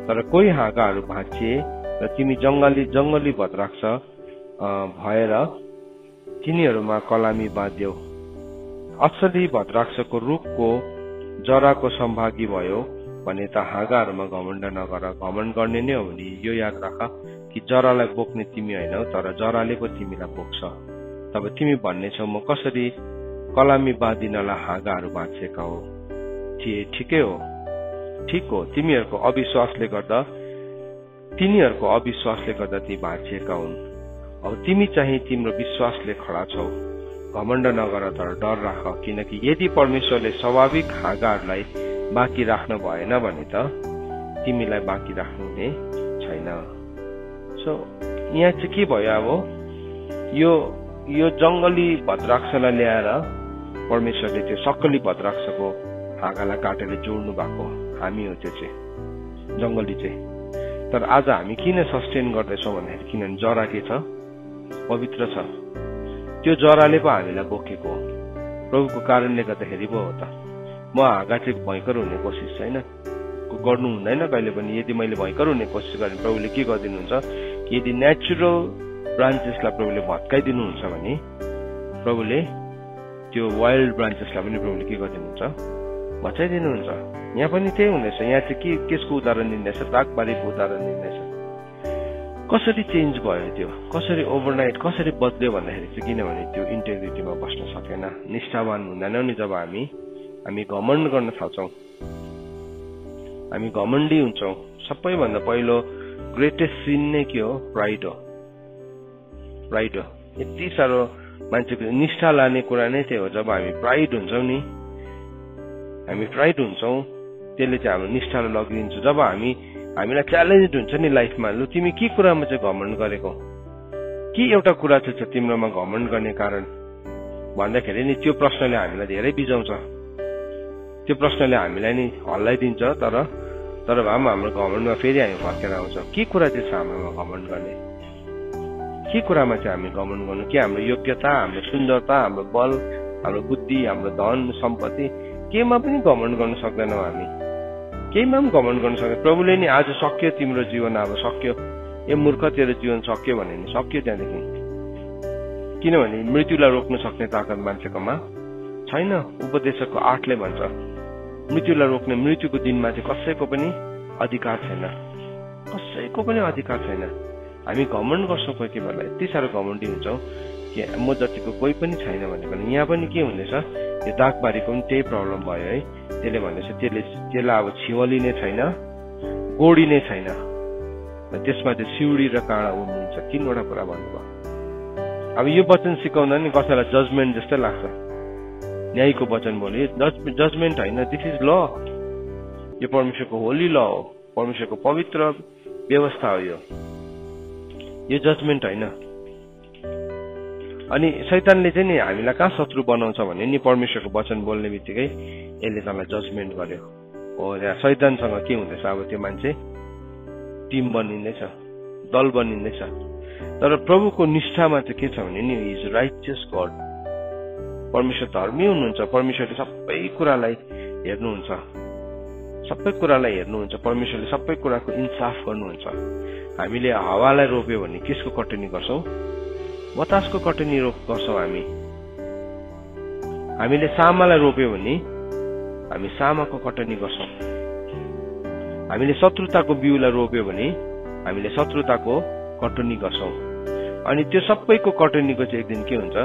तर कोही हाँगाहरू भाँचिए र तिमी जंगली भद्राक्ष भएर तिनीहरूमा कलामी बाँध्यौ। असली भद्राक्षको रुखको जराको सम्भागी भयो भने त हाँगाहरूमा घमण्ड नगर। घमण्ड गर्ने नै हो भने यो याद राख कि जरालाई बोक्ने तिमी होइनौ, तर जराले पो तिमीलाई बोक्छ। तब तिमी भन्नेछौ म कसरी कलामी बाँधिनलाई हाँगाहरू भाँचेका हो। ठिकै हो, ठिक हो। तिनीहरूको अविश्वासले गर्दा ती भाँचिएका हुन्। अब तिमी चाहिँ तिम्रो विश्वासले खडा छौ। घमण्ड नगर, तर डर राख, किनकि यदि परमेश्वरले स्वाभाविक हाँगाहरूलाई बाँकी राख्न भएन भने त तिमीलाई बाँकी राख्नु हुने छैन। सो यहाँ चाहिँ के भयो? अब यो जंगली भद्राक्षलाई ल्याएर परमेश्वरले त्यो सक्कली भद्राक्षको हाँगालाई काटेर जोड्नु भएको हामी हो। त्यो चाहिँ जंगली चाहिँ। तर आज हामी किन सस्टेन गर्दैछौँ भन्दाखेरि किनभने जरा के छ? पवित्र छ। त्यो जराले पो हामीलाई बोकेको हो। प्रभुको कारणले गर्दाखेरि पो हो त। म हाँगा चाहिँ भयङ्कर हुने कोसिस छैन, गर्नु हुँदैन कहिले पनि। यदि मैले भयङ्कर हुने कोसिस गरेँ प्रभुले के गरिदिनुहुन्छ? यदि नेचुरल ब्रान्चेसलाई प्रभुले भत्काइदिनुहुन्छ भने प्रभुले त्यो वाइल्ड ब्रान्चेसलाई पनि प्रभुले के गरिदिनुहुन्छ? भचाइदिनुहुन्छ। यहाँ पनि त्यही हुँदैछ। यहाँ चाहिँ केसको उदाहरण दिँदैछ? दागबारीको उदाहरण दिँदैछ। कसरी चेन्ज भयो त्यो? कसरी ओभरनाइट कसरी बदल्यो भन्दाखेरि चाहिँ किनभने त्यो इन्टेग्रिटीमा बस्न सकेन, निष्ठावान हुँदैन नि। जब हामी घमण्ड गर्न थाल्छौँ, हामी घमण्डी हुन्छौँ। सबैभन्दा पहिलो ग्रेटेस्ट सिन नै के हो? प्राइड हो। प्राइड हो। यति साह्रो मान्छेको निष्ठा लाने कुरा नै त्यही हो। जब हामी प्राइड हुन्छौँ नि, हामी प्राइड हुन्छौँ, त्यसले चाहिँ हाम्रो निष्ठालाई लगिदिन्छ। जब हामीलाई च्यालेन्ज हुन्छ नि लाइफमा, लु तिमी के कुरामा चाहिँ घमण्ड गरेको? के एउटा कुरा चाहिँ छ तिम्रोमा घमण्ड गर्ने कारण भन्दाखेरि नि त्यो प्रश्नले हामीलाई धेरै बिजाउँछ। त्यो प्रश्नले हामीलाई नि हल्लाइदिन्छ। तर भए पनि हाम्रो घमण्डमा फेरि हामी फर्केर आउँछौँ। के कुरा चाहिँ छ हाम्रोमा घमण्ड गर्ने? के कुरामा चाहिँ हामी घमण्ड गर्नु? के हाम्रो योग्यता, हाम्रो सुन्दरता, हाम्रो बल, हाम्रो बुद्धि, हाम्रो धन सम्पत्ति, केमा पनि घमण्ड गर्न सक्दैनौँ हामी। केहीमा पनि घमण्ड गर्न सक्दैन। प्रभुले नि आज सक्यो तिम्रो जीवन, अब सक्यो, ए मूर्ख तेरो जीवन सक्यो भने नि सक्यो त्यहाँदेखि। किनभने मृत्युलाई रोक्न सक्ने ताकत मान्छेकोमा छैन। उपदेशकको 8ले भन्छ मृत्युलाई रोक्ने, मृत्युको दिनमा चाहिँ कसैको पनि अधिकार छैन, कसैको पनि अधिकार छैन। हामी घमण्ड गर्छौँ कोही कोही बेला, यति साह्रो घमण्डी हुन्छौँ कि म जतिको कोही पनि छैन भनेको। यहाँ पनि के हुँदैछ, यो दागबारीको पनि त्यही प्रब्लम भयो है। त्यसले भन्दैछ त्यसलाई अब छिवलिने छैन, गोडिने छैन, त्यसमा चाहिँ सिउडी र काँडा उड्नुहुन्छ। 3वटा कुरा भन्नुभयो। अब यो वचन सिकाउँदा नि कसैलाई जजमेन्ट जस्तै लाग्छ, न्यायको वचन बोल्यो, जजमेन्ट होइन, दिस इज ल। यो परमेश्वरको होली ल हो, परमेश्वरको पवित्र व्यवस्था हो यो जजमेन्ट होइन। अनि शैतानले चाहिँ नि हामीलाई कहाँ शत्रु बनाउँछ भने नि परमेश्वरको वचन बोल्ने बित्तिकै यसले तँलाई जजमेन्ट गर्यो हो। यहाँ शैतानसँग के हुँदैछ, अब त्यो मान्छे टिम बनिँदैछ, दल बनिँदैछ। तर प्रभुको निष्ठामा चाहिँ के छ भने नि इज राइचियस गड। परमेश्वर धर्मी हुनुहुन्छ, परमेश्वरले सबै कुरालाई हेर्नुहुन्छ, सबै कुरालाई हेर्नुहुन्छ, परमेश्वरले सबै कुराको इन्साफ गर्नुहुन्छ। हामीले हावालाई रोप्यो भने किसको कटनी गर्छौँ? बतासको कटनी गर्छौँ। हामीले सामालाई रोप्यो भने हामी सामाको कटनी गर्छौँ। हामीले शत्रुताको बिउलाई रोप्यो भने हामीले शत्रुताको कटनी गर्छौँ। अनि त्यो सबैको कटनीको चाहिँ एक दिन के हुन्छ,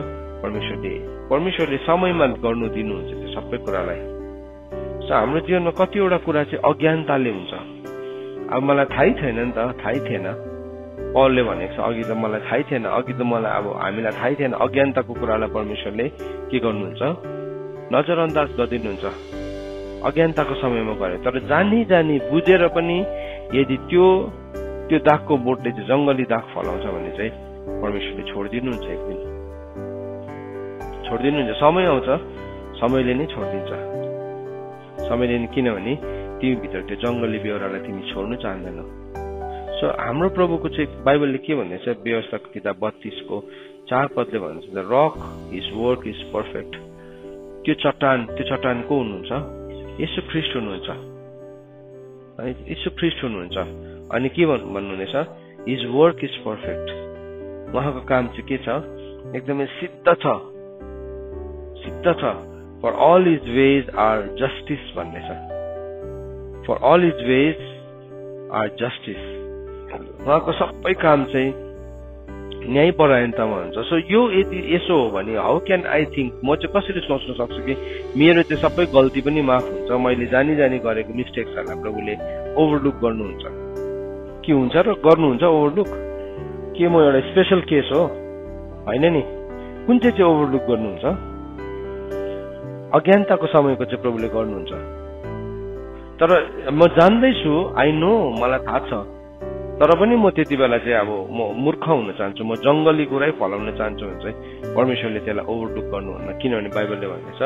परमेश्वरले समयमा गर्नु दिनुहुन्छ त्यो सबै कुरालाई। हाम्रो जीवनमा कतिवटा कुरा चाहिँ अज्ञानताले हुन्छ। अब मलाई थाहै छैन नि त, थाहै थिएन। पौलले भनेको छ अघि त मलाई थाहै थिएन, अघि त मलाई अब हामीलाई थाहै थिएन। अज्ञानताको कुरालाई परमेश्वरले के गर्नुहुन्छ, नजरअन्दाज गरिदिनुहुन्छ अज्ञानताको समयमा गरे। तर जानी बुझेर पनि यदि त्यो दागको बोटले चाहिँ जंगली दाग फलाउँछ भने चाहिँ परमेश्वरले छोडिदिनुहुन्छ, एक दिन छोडिदिनुहुन्छ। समय आउँछ, समयले नै छोडिदिन्छ, समयले नै। किनभने तिमी भित्र त्यो जंगली बेहोरालाई तिमी छोड्नु चाहँदैनौ। सो हाम्रो प्रभुको चाहिँ बाइबलले के भन्दैछ, व्यवस्थाको किताब 32को 4 पदले भन्छ, the rock his work is perfect. त्यो चट्टान को हुनुहुन्छ? येशू ख्रीष्ट हुनुहुन्छ, येशू ख्रीष्ट हुनुहुन्छ। अनि के भन्नुहुँदैछ, हिज वर्क इज पर्फेक्ट। उहाँको काम चाहिँ के छ, एकदमै सिद्ध छ। For all his ways are justice भन्दैछ, for all his ways are justice. उहाँको सबै काम चाहिँ न्याय परायणतामा हुन्छ। सो यो यदि यसो हो भने हाउ क्यान आई थिङ्क, म चाहिँ कसरी सोच्न सक्छु कि मेरो त्यो सबै गल्ती पनि माफ हुन्छ, मैले जानी गरेको मिस्टेक्सहरूलाई प्रभुले ओभरलुक गर्नुहुन्छ? के हुन्छ र गर्नुहुन्छ ओभरलुक? के म एउटा स्पेसल केस हो? होइन नि। कुन चाहिँ ओभरलुक गर्नुहुन्छ? अज्ञानताको समयको चाहिँ प्रभुले गर्नुहुन्छ। तर म जान्दैछु, आई नो, मलाई थाहा छ, तर पनि म त्यति बेला चाहिँ अब म मूर्ख हुन चाहन्छु, म जंगली कुरै फलाउन चाहन्छु भने चाहिँ परमेश्वरले त्यसलाई ओभरलुक गर्नुहुन्न। किनभने बाइबलले भन्दैछ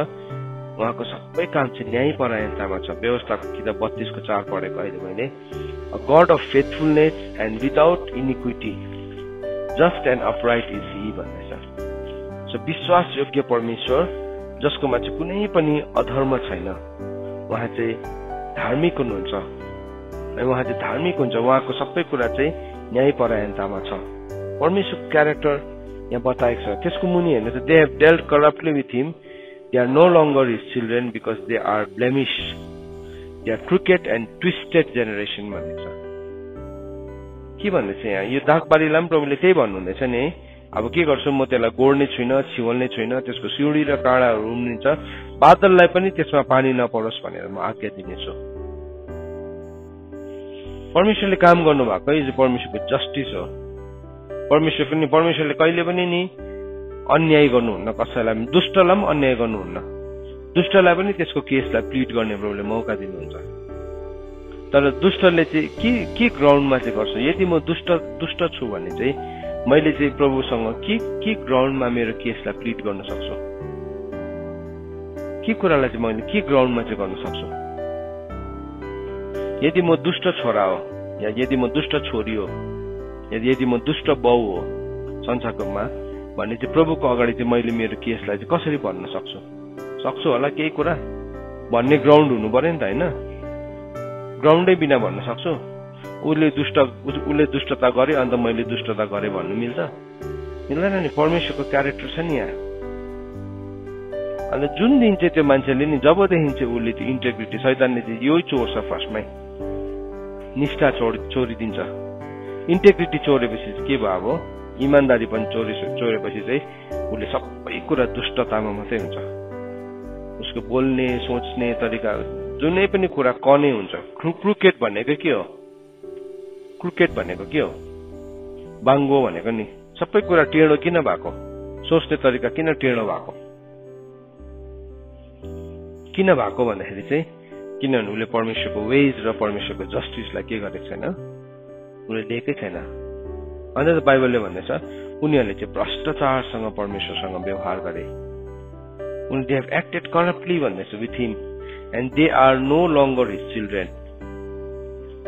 उहाँको सबै काम चाहिँ न्याय परायणतामा छ। व्यवस्थाको किताब 32को 4 पढेको अहिले मैले, a God of faithfulness and without iniquity, just and upright is he भन्दैछ। सो विश्वास योग्य परमेश्वर जसकोमा चाहिँ कुनै पनि अधर्म छैन, उहाँ चाहिँ धार्मिक हुनुहुन्छ। उहाँ चाहिँ धार्मिक हुन्छ, उहाँको सबै कुरा चाहिँ न्याय परायणतामा छ। परमेश्वरको क्यारेक्टर यहाँ बताएको छ। त्यसको मुनि हेर्नु चाहिँ, they have dealt corruptly with him, they are no longer his children because they are blemish, they are crooked and twisted generation भन्दैछ। के भन्दैछ यहाँ, यो दागबारीलाई पनि प्रभुले त्यही भन्नुहुँदैछ नि। अब के गर्छु, म त्यसलाई गोड्ने छुइनँ, छिवल्ने छुइनँ, त्यसको सिउडी र काँडाहरू उम्रिन्छ, बादललाई पनि त्यसमा पानी नपरोस् भनेर म आज्ञा दिनेछु। परमेश्वरले काम गर्नु भएको यो परमेश्वरको जस्टिस हो। परमेश्वरले कहिले पनि नि अन्याय गर्नुहुन्न, कसैलाई दुष्टलाई पनि अन्याय गर्नुहुन्न। दुष्टलाई पनि त्यसको केसलाई प्लिड गर्ने प्रभुले मौका दिनुहुन्छ। तर दुष्टले चाहिँ के ग्राउन्डमा चाहिँ गर्छ? यदि म दुष्ट छु भने चाहिँ मैले चाहिँ प्रभुसँग के ग्राउन्डमा मेरो केसलाई प्लिड गर्न सक्छु? के कुरालाई चाहिँ मैले के ग्राउन्डमा चाहिँ गर्न सक्छु? यदि म दुष्ट छोरा हो, या यदि म दुष्ट छोरी हो, यदि म दुष्ट बाउ हो संसारकोमा भने चाहिँ प्रभुको अगाडि चाहिँ मैले मेरो केसलाई चाहिँ कसरी भन्न सक्छु होला? केही कुरा भन्ने ग्राउन्ड हुनु पर्यो नि त, होइन? ग्राउन्डै बिना भन्न सक्छु उसले दुष्टता गरे अन्त मैले दुष्टता गरे भन्नु मिल्छ? मिल्दैन नि। परमेश्वरको क्यारेक्टर छ नि यहाँ। अन्त जुन दिन चाहिँ त्यो मान्छेले नि जबदेखि चाहिँ उसले त्यो इन्टेग्रिटी शैतानले चाहिँ यही चोर्छ फर्स्टमै, निष्ठा चोरिदिन्छ। इन्टेग्रिटी चोरेपछि के भयो अब? इमान्दारी पनि चोरेपछि चाहिँ उसले सबै कुरा दुष्टतामा मात्रै हुन्छ। उसको बोल्ने सोच्ने तरिका जुनै पनि कुरा कनै हुन्छ। क्रुकेट भनेको के हो? क्रुकेट भनेको के हो? बाङ्गो भनेको नि सबै कुरा टेढो किन भएको? सोच्ने तरिका किन टेढो भएको? किन भएको भन्दाखेरि चाहिँ किनभने उसले परमेश्वरको वेज र परमेश्वरको जस्टिसलाई के गरेको छैन, उसले दिएकै छैन। अन्त त बाइबलले भन्दैछ उनीहरूले चाहिँ भ्रष्टाचारसँग परमेश्वरसँग व्यवहार गरे। दे हेभ एक्टेड करप्टली भन्दैछ with him and they are no longer his children.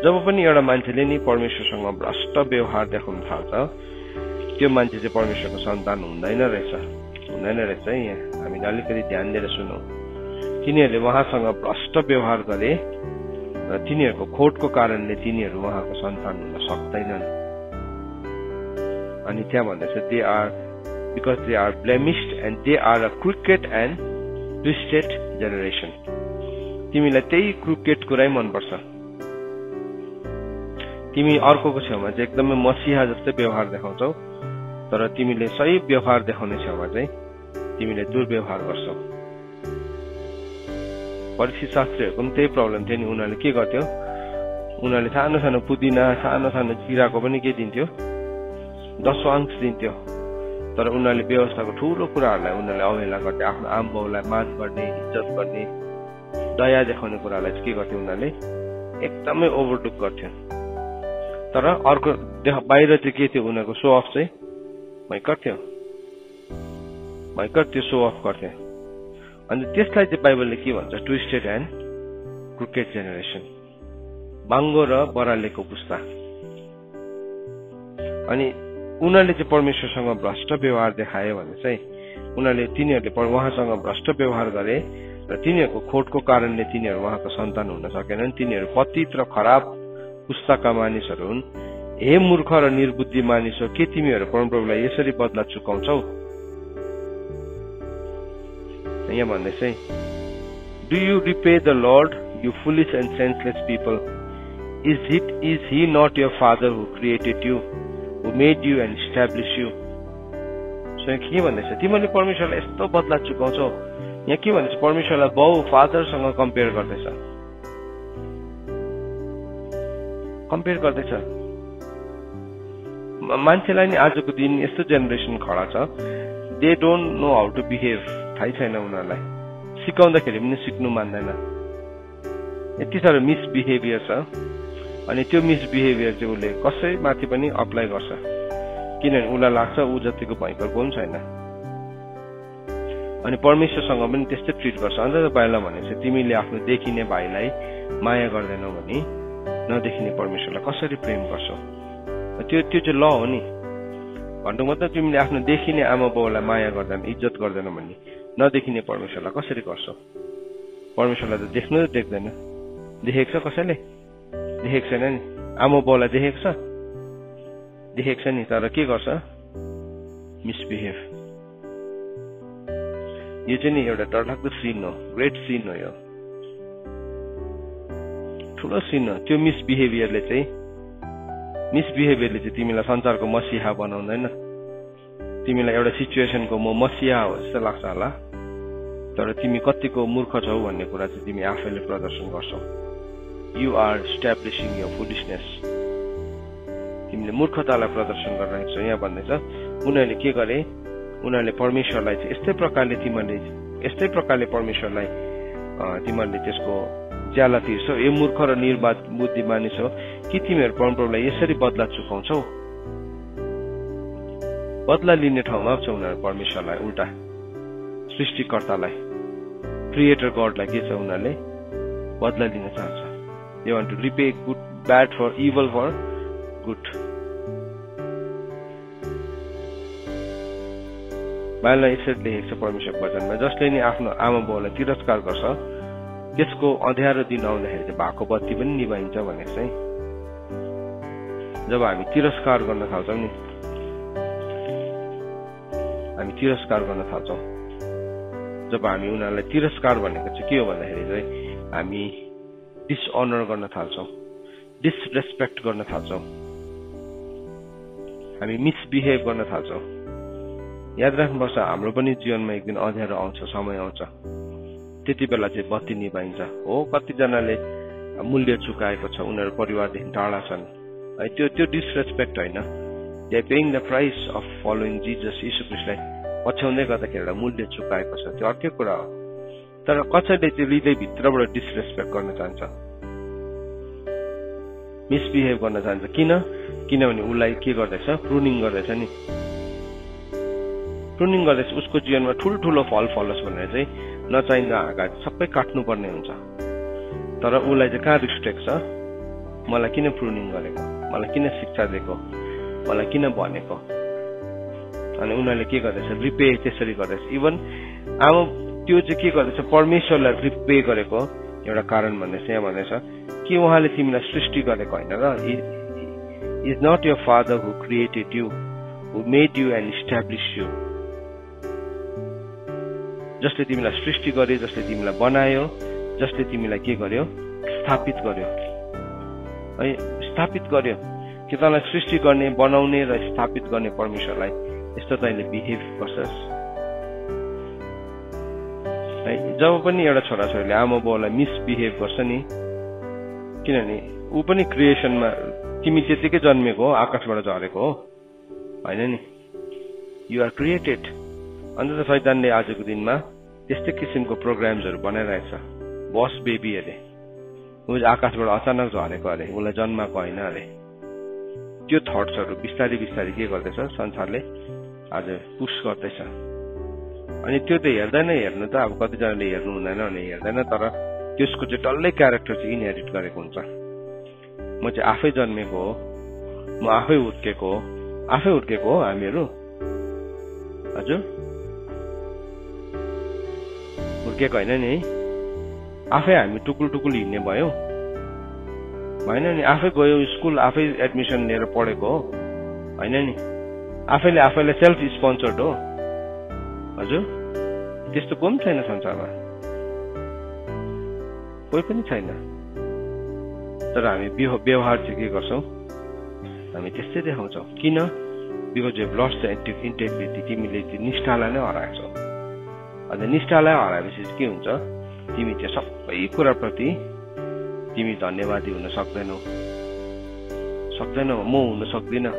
जब पनि एउटा मान्छेले नि परमेश्वरसँग भ्रष्ट व्यवहार देखाउन थाल्छ त्यो मान्छे चाहिँ परमेश्वरको सन्तान हुँदैन रहेछ। यहाँ हामीले अलिकति ध्यान दिएर सुनौँ। तिनीहरूले उहाँसँग भ्रष्ट व्यवहार गरे र तिनीहरूको खोटको कारणले तिनीहरू उहाँको सन्तान हुन सक्दैनन्। अनि त्यहाँ भन्दैछ they are because they are blemished and they are a crooked and twisted generation. तिमीलाई त्यही क्रिकेट कुरै मनपर्छ। तिमी अर्कोको छेउमा चाहिँ एकदमै मसिहा जस्तै व्यवहार देखाउँछौ, तर तिमीले सही व्यवहार देखाउने छेउमा चाहिँ तिमीले दुर्व्यवहार गर्छौ। फरिसी शास्त्रीहरूको पनि त्यही प्रब्लम थियो नि। उनीहरूले के गर्थ्यो? उनीहरूले सानो सानो पुदिना सानो सानो जिराको पनि के दिन्थ्यो? दशवांश दिन्थ्यो। तर उनीहरूले व्यवस्थाको ठूलो कुराहरूलाई उनीहरूले अवहेला गर्थे। आफ्नो आमा बाउलाई मान गर्ने, इज्जत गर्ने, दया देखाउने कुरालाई चाहिँ के गर्थ्यो? उनीहरूले एकदमै ओभरलुक गर्थ्यो। तर अर्को बाहिर चाहिँ के थियो? उनीहरूको सो अफ चाहिँ भयङ्कर थियो। त्यो सो अफ गर्थ्यो। अनि त्यसलाई चाहिँ बाइबलले के भन्छ? ट्विस्टेड एन्ड क्रिकेट जेनेरेसन, बाङ्गो र बरालेको पुस्ता। अनि उनीहरूले चाहिँ परमेश्वरसँग भ्रष्ट व्यवहार देखायो भने चाहिँ तिनीहरूले उहाँसँग भ्रष्ट व्यवहार गरे र तिनीहरूको खोटको कारणले तिनीहरू उहाँको सन्तान हुन सकेनन्। तिनीहरू पतित र खराब पुस्ताका मानिसहरू हुन्। हे मूर्ख र निर्बुद्धि मानिस हो, के तिमीहरू परमप्रभुलाई यसरी बदला चुकाउँछौ? यहाँ भन्दैछ do you repay the Lord you foolish and senseless people? Is he not your father who created you, who made you and establish you? के भन्दैछ? तिमीले परमेश्वरलाई यस्तो बदला चुकाउँछौ। यहाँ के भन्दैछ? परमेश्वरलाई बाउ फादरसँग कम्पेयर गर्दैछ। मान्छेलाई नि आजको दिन यस्तो जेनेरेसन खडा छ, they don't know how to behave. थाहै छैन उनीहरूलाई। सिकाउँदाखेरि पनि सिक्नु मान्दैन। यति साह्रो मिसबिहेभियर छ। अनि त्यो मिसबिहेभियर चाहिँ उसले कसैमाथि पनि अप्लाई गर्छ, किनभने उसलाई लाग्छ ऊ जतिको भयङ्कर कोही छैन। अनि परमेश्वरसँग पनि त्यस्तै ट्रिट गर्छ। अन्त बाइबलले भनेको छ तिमीले आफ्नो देखिने भाइलाई माया गर्दैनौ भने नदेखिने परमेश्वरलाई कसरी प्रेम गर्छौ? त्यो चाहिँ ल हो नि। भन्नु मतलब तिमीले आफ्नो देखिने आमा बाउलाई माया गर्दैन, इज्जत गर्दैन भने नदेखिने परमेश्वरलाई कसरी गर्छौ? परमेश्वरलाई त देख्नु त देख्दैन। देखेको छ कसैले? देखेको छैन नि। आमा बाउलाई देखेको छ? देखेको छ नि। तर के गर्छ? मिसबिहेभ। यो चाहिँ नि एउटा डरलाग्दो सिन हो, ग्रेट सिन हो। यो ठुलो सिन हो। त्यो मिसबिहेभियरले चाहिँ तिमीलाई संसारको मसिहा बनाउँदैन। तिमीलाई एउटा सिचुएसनको म मसिहा हो जस्तो लाग्छ होला, तर तिमी कतिको मूर्ख छौ भन्ने कुरा चाहिँ तिमी आफैले प्रदर्शन गर्छौ। You are establishing your foolishness. तिमीले मूर्खतालाई प्रदर्शन गरिरहेको छौ। यहाँ भन्दैछ उनीहरूले के गरे? उनीहरूले परमेश्वरलाई चाहिँ यस्तै प्रकारले परमेश्वरलाई तिमीहरूले त्यसको ज्याला तिर्छौ। ए मूर्ख र निर्बुद्धि मानिस हो, कि तिमीहरू परमप्रभुलाई यसरी बदला चुकाउँछौ? बदला लिने ठाउँमा छ उनीहरू परमेश्वरलाई उल्टा, सृष्टिकर्तालाई, क्रिएटर गडलाई के छ? उनीहरूले बदला लिन चाहन्छ। They want to repay bad for evil for good. बाइबलमा यसरी लेखेको छ परमेश्वरको वचनमा, जसले नि आफ्नो आमा बाउलाई तिरस्कार गर्छ त्यसको अँध्यारो दिन आउँदाखेरि चाहिँ भएको बत्ती पनि निभाइन्छ भने चाहिँ जब हामी तिरस्कार गर्न थाल्छौँ नि, हामी तिरस्कार गर्न थाल्छौँ, जब हामी उनीहरूलाई तिरस्कार भनेको चाहिँ के हो भन्दाखेरि चाहिँ हामी डिसअनर गर्न थाल्छौँ, डिसरेस्पेक्ट गर्न थाल्छौँ, हामी मिसबिहेभ गर्न थाल्छौँ। याद राख्नुपर्छ हाम्रो पनि जीवनमा एक दिन अँध्यारो आउँछ, समय आउँछ, त्यति बेला चाहिँ बत्ती निभाइन्छ। हो कतिजनाले मूल्य चुकाएको छ, उनीहरू परिवारदेखि टाढा छन् है, त्यो डिसरेस्पेक्ट होइन, they are paying the price of following Jesus, यीशु ख्रीष्टलाई पछ्याउँदै गर्दाखेरि एउटा मूल्य चुकाएको छ, त्यो अर्कै कुरा हो। तर कसैले चाहिँ हृदयभित्रबाट डिसरेस्पेक्ट गर्न चाहन्छ, मिसबिहेभ गर्न चाहन्छ। किनभने उसलाई के गर्दैछ, प्रुनिङ गर्दैछ नि, प्रुनिङ गर्दैछ, उसको जीवनमा ठुल्ठुलो फल फलोस् भनेर चाहिँ नचाहिँदा हाँगा सबै काट्नुपर्ने हुन्छ। तर उसलाई चाहिँ कहाँ रिस्ट्रेक्ट छ, मलाई किन प्रुनिङ गरेको, मलाई किन शिक्षा दिएको, मलाई किन भनेको। अनि उनीहरूले के गर्दैछ, रिपे त्यसरी गर्दैछ। इभन अब त्यो चाहिँ के गर्दैछ, परमेश्वरलाई रिपे गरेको एउटा कारण भन्दैछ, यहाँ भन्दैछ कि उहाँले तिमीलाई सृष्टि गरेको होइन र, is not your father who created you, who made you and establish you. जसले तिमीलाई सृष्टि गर्यो, जसले तिमीलाई बनायो, जसले तिमीलाई के गर्यो, स्थापित गर्यो है, स्थापित गर्यो। कि तँलाई सृष्टि गर्ने, बनाउने र स्थापित गर्ने परमेश्वरलाई यस्तो तैँले बिहेभ गर्छस् है। जब पनि एउटा छोराछोरीले आमा बाउलाई मिसबिहेभ गर्छ नि, किनभने ऊ पनि क्रिएसनमा तिमी त्यतिकै जन्मेको हो, आकाशबाट झरेको हो होइन नि, यु आर क्रिएटेड। अन्त त शैतानले आजको दिनमा त्यस्तै किसिमको प्रोग्राम्सहरू बनाइरहेछ, बस बेबी अरे, ऊ आकाशबाट अचानक झरेको अरे, उसलाई जन्माएको होइन अरे। त्यो थट्सहरू बिस्तारै बिस्तारै के गर्दैछ, संसारले आज पुस गर्दैछ। अनि त्यो त हेर्नु त अब कतिजनाले हेर्नु हुँदैन भने हेर्दैन, तर त्यसको चाहिँ डल्लै क्यारेक्टर चाहिँ इनहेरिट गरेको हुन्छ। म चाहिँ आफै जन्मेको हो, म आफै हुर्केको हो हामीहरू, हजुर हुर्केको होइन नि है, आफै हामी टुकुल टुकुल हिँड्ने भयो होइन नि, आफै गयो स्कुल, आफै एडमिसन लिएर पढेको हो होइन नि, आफैले आफैलाई सेल्फ स्पोन्सर्ड हो, हजुर त्यस्तो कोही पनि छैन संसारमा, कोही पनि छैन। तर हामी व्यवहार चाहिँ के गर्छौँ, हामी त्यस्तै देखाउँछौँ। किन? Because you lost the integrity, तिमीले निष्ठालाई नै हराएको छौ। अन्त निष्ठालाई हराएपछि के हुन्छ, तिमी चाहिँ सबै कुराप्रति तिमी धन्यवादी हुन सक्दैनौ, म हुन सक्दिनँ,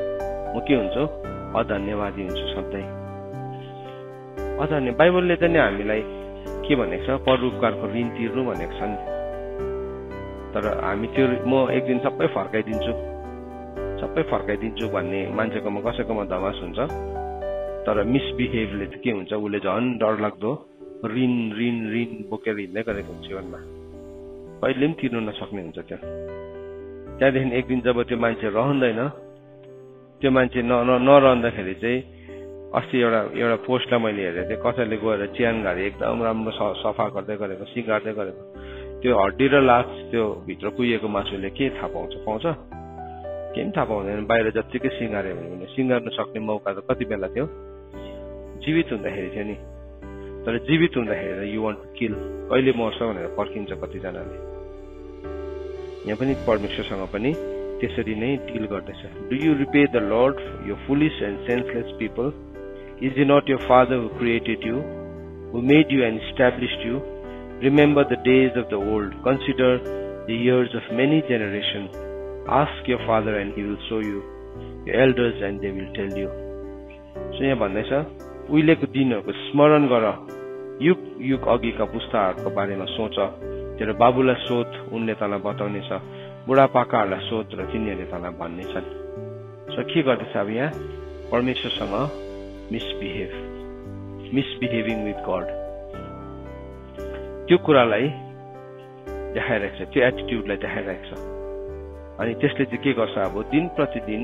म के हुन्छु, अधन्यवादी हुन्छु सधैँ। बाइबलले त नि हामीलाई के भनेको छ, परोपकारको ऋण तिर्नु भनेको छ नि। तर हामी त्यो म एक दिन सबै फर्काइदिन्छु भन्ने मान्छेकोमा कसैकोमा धमास हुन्छ। तर मिसबिहेभले चाहिँ के हुन्छ, उसले झन् डरलाग्दो ऋण बोकेर हिँड्दै गरेको हुन्छ जीवनमा, कहिले पनि तिर्नु नसक्ने हुन्छ त्यो। त्यहाँदेखि एक दिन जब त्यो मान्छे रहँदैन, त्यो मान्छे नरहँदाखेरि चाहिँ अस्ति एउटा पोस्टलाई मैले हेरेको थिएँ, कसैले गएर चियान घारी एकदम राम्रो सफा गर्दै गरेको, सिँगार्दै गरेको, त्यो हड्डी र लास त्यो भित्र कुहिएको मासुले के थाहा पाउँछ, केही पनि थाहा पाउँदैन। बाहिर जत्तिकै सिँगार्यो भने सिँगार्नु सक्ने मौका त कति बेला थियो, जीवित हुँदाखेरि थियो नि। तर जीवित हुँदाखेरि यु वान्ट टु किल, कहिले मर्छ भनेर पर्खिन्छ कतिजनाले। यहाँ पनि परमेश्वरसँग पनि त्यसरी नै डिल गर्दैछ। Do you repay the lord your foolish and senseless people? Is it not your father who created you, who made you and established you? Remember the days of the old, consider the years of many generations. Ask your father and he will show you, your elders and they will tell you. So यहाँ भन्दैछ, उहिलेको दिनहरूको स्मरण गर, युग अघिका पुस्ताहरूको बारेमा सोच, तेरो बाबुलाई सोध, उनले तँलाई बताउनेछ, बुढापाकाहरूलाई सोध र तिनीहरूले तँलाई भन्नेछन्। सो के गर्दैछ अब यहाँ, परमेश्वरसँग मिसबिहेभिङ विथ गड, त्यो कुरालाई देखाइरहेको छ, त्यो एटिट्युडलाई देखाइरहेको छ। अनि त्यसले चाहिँ के गर्छ, अब दिन प्रतिदिन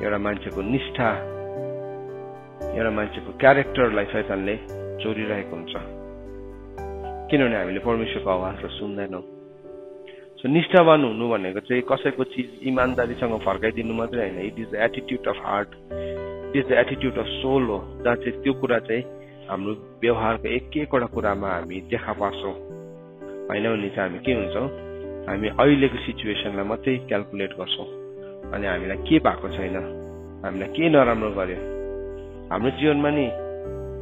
एउटा मान्छेको निष्ठा, एउटा मान्छेको क्यारेक्टरलाई शैतानले चोरिरहेको हुन्छ। किनभने हामीले परमेश्वरको आवाजलाई सुन्दैनौँ। सो निष्ठावान हुनु भनेको चाहिँ कसैको चिज इमान्दारीसँग फर्काइदिनु मात्रै होइन, it is the attitude of heart, it is the attitude of soul हो, जहाँ चाहिँ त्यो कुरा चाहिँ हाम्रो व्यवहारको एक एकवटा कुरामा हामी देखा पार्छौँ। होइन भने चाहिँ हामी के हुन्छौँ, हामी अहिलेको सिचुएसनलाई मात्रै क्यालकुलेट गर्छौँ अनि हामीलाई के भएको छैन, हामीलाई के नराम्रो गर्यो, हाम्रो जीवनमा नि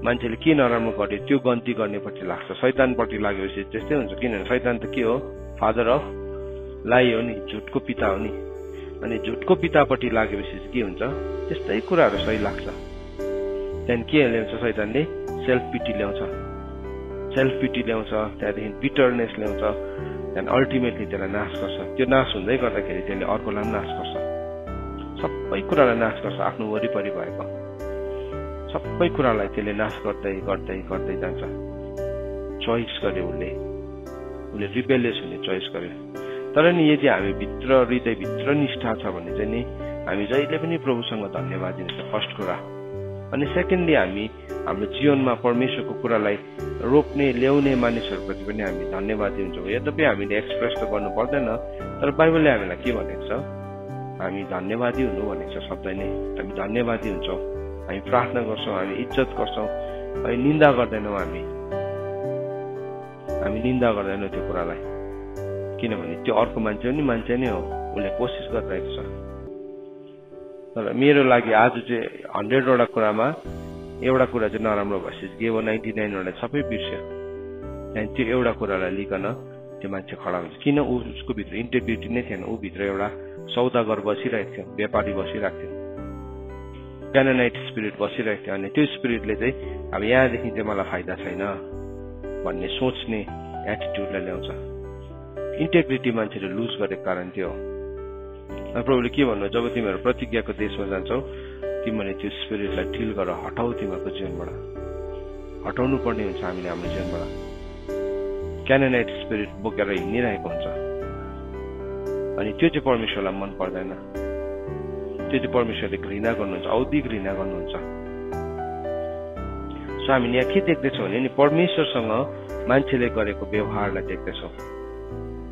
मान्छेले के नराम्रो गर्यो त्यो गन्ती गर्नेपट्टि लाग्छ, शैतानपट्टि लागेपछि त्यस्तै हुन्छ। किनभने शैतान त के हो, फादर अफ लाई हो नि, झुटको पिता हो नि। अनि झुटको पितापट्टि लागेपछि के हुन्छ, त्यस्तै कुराहरू सही लाग्छ। त्यहाँदेखि के ल्याउँछ शैतानले, सेल्फ पिटी ल्याउँछ, त्यहाँदेखि बिटरनेस ल्याउँछ, त्यहाँदेखि अल्टिमेटली त्यसलाई नाश गर्छ। त्यो नाश हुँदै गर्दाखेरि त्यसले अर्कोलाई नाश गर्छ, सबै कुरालाई नाश गर्छ, आफ्नो वरिपरि भएको सबै कुरालाई त्यसले नाश गर्दै गर्दै गर्दै जान्छ। चोइस गर्यो उसले रिबेलियस हुने चोइस गर्यो। तर नि यदि हामी भित्र हृदयभित्र निष्ठा छ भने चाहिँ नि हामी जहिले पनि प्रभुसँग धन्यवाद दिन्छ, फर्स्ट कुरा। अनि सेकेन्डली हामी हाम्रो जीवनमा परमेश्वरको कुरालाई रोप्ने ल्याउने मानिसहरूप्रति पनि हामी धन्यवाद दिन्छौँ। यद्यपि हामीले एक्सप्रेस त गर्नु पर्दैन, तर बाइबलले हामीलाई के भनेको छ, हामी धन्यवादी हुनु भनेको छ शब्द नै। हामी धन्यवादी हुन्छौँ, हामी प्रार्थना गर्छौँ, हामी इज्जत गर्छौँ, अनि निन्दा गर्दैनौँ। हामी निन्दा गर्दैनौँ त्यो कुरालाई, किनभने त्यो अर्को मान्छे नै हो, उसले कोसिस गरिरहेको छ। तर मेरो लागि आज चाहिँ 100 वटा कुरामा एउटा कुरा चाहिँ नराम्रो भएपछि के हो, 99 वटा सबै बिर्स्यो। त्यहाँदेखि त्यो एउटा कुरालाई लिकन त्यो मान्छे खडा हुन्छ। किन, उसको भित्र इन्टेग्रिटी नै थिएन, ऊ भित्र एउटा सौदागर बसिरहेको थियो, व्यापारी बसिरहेको थियो, क्यानानाइट स्पिरिट बसिरहेको थियो। अनि त्यो स्पिरिटले चाहिँ अब यहाँदेखि चाहिँ मलाई फाइदा छैन भन्ने सोच्ने एटिट्युडलाई ल्याउँछ। इन्टेग्रिटी मान्छेले लुज गरेको कारण त्यो हो। प्रभुले के भन्नु, जब तिमीहरू प्रतिज्ञाको देशमा जान्छौ तिमीले त्यो स्पिरिटलाई डिल गर, हटाऊ, तिमीहरूको जीवनबाट हटाउनु पर्ने हुन्छ। हामीले हाम्रो जीवनबाट क्यानानाइट स्पिरिट बोकेर हिँडिरहेको हुन्छ अनि त्यो चाहिँ परमेश्वरलाई मन पर्दैन, त्यो चाहिँ परमेश्वरले घृणा गर्नुहुन्छ, औधी घृणा गर्नुहुन्छ। सो हामीले यहाँ के देख्दैछौँ भने नि परमेश्वरसँग मान्छेले गरेको व्यवहारलाई देख्दैछौँ,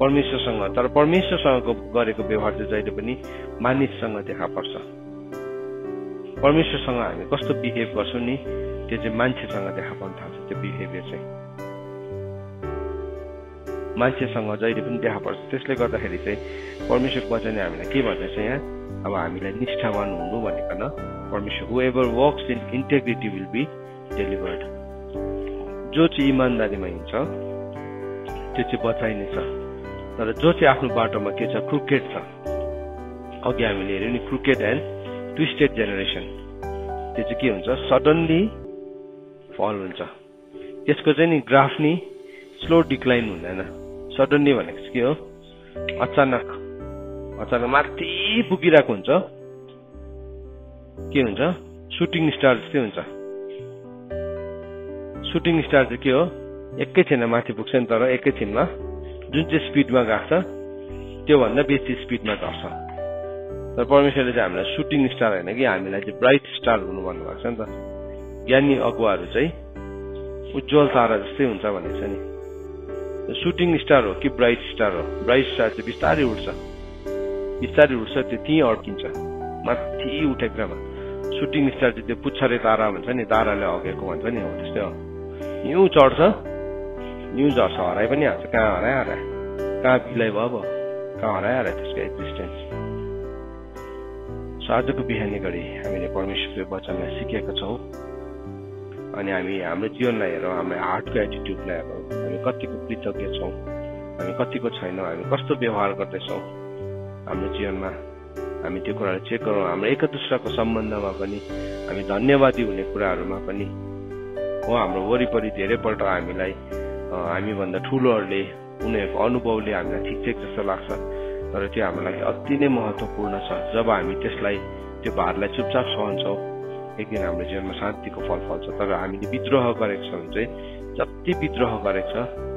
परमेश्वरसँग। तर परमेश्वरसँग गरेको व्यवहार चाहिँ जहिले पनि मानिससँग देखा पर्छ। परमेश्वरसँग हामी कस्तो बिहेभ गर्छौँ नि त्यो चाहिँ मान्छेसँग देखा पर्न थाल्छ। त्यो बिहेभियर चाहिँ मान्छेसँग जहिले पनि देखा पर्छ। त्यसले गर्दाखेरि चाहिँ परमेश्वरको वचनले हामीलाई के भन्दैछ यहाँ, अब हामीलाई निष्ठावान हुनु भनेको परमेश्वर whoever works in integrity will be delivered. जो चाहिँ इमान्दारीमा हिँड्छ त्यो चाहिँ बचाइनेछ। तर जो चाहिँ आफ्नो बाटोमा के छ, क्रुकेड छ, अघि हामीले हेऱ्यौँ नि, क्रुकेड एन्ड ट्विस्टेड जेनेरेसन, त्यो चाहिँ के हुन्छ, सडनली फल हुन्छ। त्यसको चाहिँ नि ग्राफ नि स्लो डिक्लाइन हुँदैन। सडनली भनेको चाहिँ के हो, अचानक माथि पुगिरहेको हुन्छ। के हुन्छ, सुटिङ स्टार जस्तै हुन्छ। सुटिङ स्टार चाहिँ के हो, एकैछिनमा माथि पुग्छ नि, तर एकैछिनमा जुन चाहिँ स्पिडमा गएको छ त्योभन्दा बेसी स्पिडमा झर्छ। तर परमेश्वरले चाहिँ हामीलाई सुटिङ स्टार होइन कि हामीलाई चाहिँ ब्राइट स्टार हुनु भन्नुभएको छ नि त। ज्ञानी अगुवाहरू चाहिँ उज्जवल तारा जस्तै हुन्छ भनेको छ नि। सुटिङ स्टार हो कि ब्राइट स्टार हो, ब्राइट स्टार चाहिँ बिस्तारै उठ्छ, त्यो त्यहीँ अड्किन्छ माथि उठेकोमा। सुटिङ स्टार चाहिँ त्यो पुच्छरे तारा भन्छ नि, ताराले हगेको भन्छ नि, हो त्यस्तै हो। न्यू चढ्छ, न्यू झर्छ, हराइ पनि हाल्छ। कहाँ हरायो, कहाँ बिलाइ भयो, कहाँ हरायो त्यसको एक्जिस्टेन्स। सो आजको बिहानी घडी हामीले परमेश्वरको वचनलाई सिकेका छौँ अनि हामी हाम्रो जीवनलाई हेरौँ, हाम्रो हार्टको एटिट्युडलाई हेरौँ, हामी कतिको कृतज्ञ छौँ, हामी कतिको छैनौँ, हामी कस्तो व्यवहार गर्दैछौँ हाम्रो जीवनमा। हामी त्यो कुरालाई चेक गरौँ। हाम्रो एक दुस्राको सम्बन्धमा पनि, हामी धन्यवादी हुने कुराहरूमा पनि हो। हाम्रो वरिपरि धेरैपल्ट हामीभन्दा ठुलोहरूले उनीहरूको अनुभवले हामीलाई ठिक जस्तो लाग्छ, तर त्यो हाम्रो लागि अति नै महत्त्वपूर्ण छ। जब हामी त्यसलाई, त्यो भारलाई चुपचाप सहन्छौँ, एक दिन हाम्रो जीवनमा शान्तिको फल फल्छ। तर हामीले विद्रोह गरेको छ भने चाहिँ, जति विद्रोह गरेको छ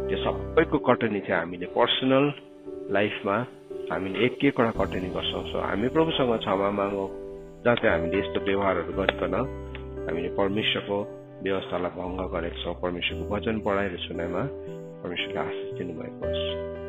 त्यो सबैको कटनी चाहिँ हामीले पर्सनल लाइफमा हामीले एक एकवटा कटनी गर्छौँ। सो हामी प्रभुसँग क्षमा मागौँ, जहाँ चाहिँ हामीले यस्तो व्यवहारहरू गरिकन हामीले परमेश्वरको व्यवस्थालाई भङ्ग गरेको छौँ, परमेश्वरको वचन पढाएर सुनाइमा परमेश्वरले आशिष दिनुभएको होस्।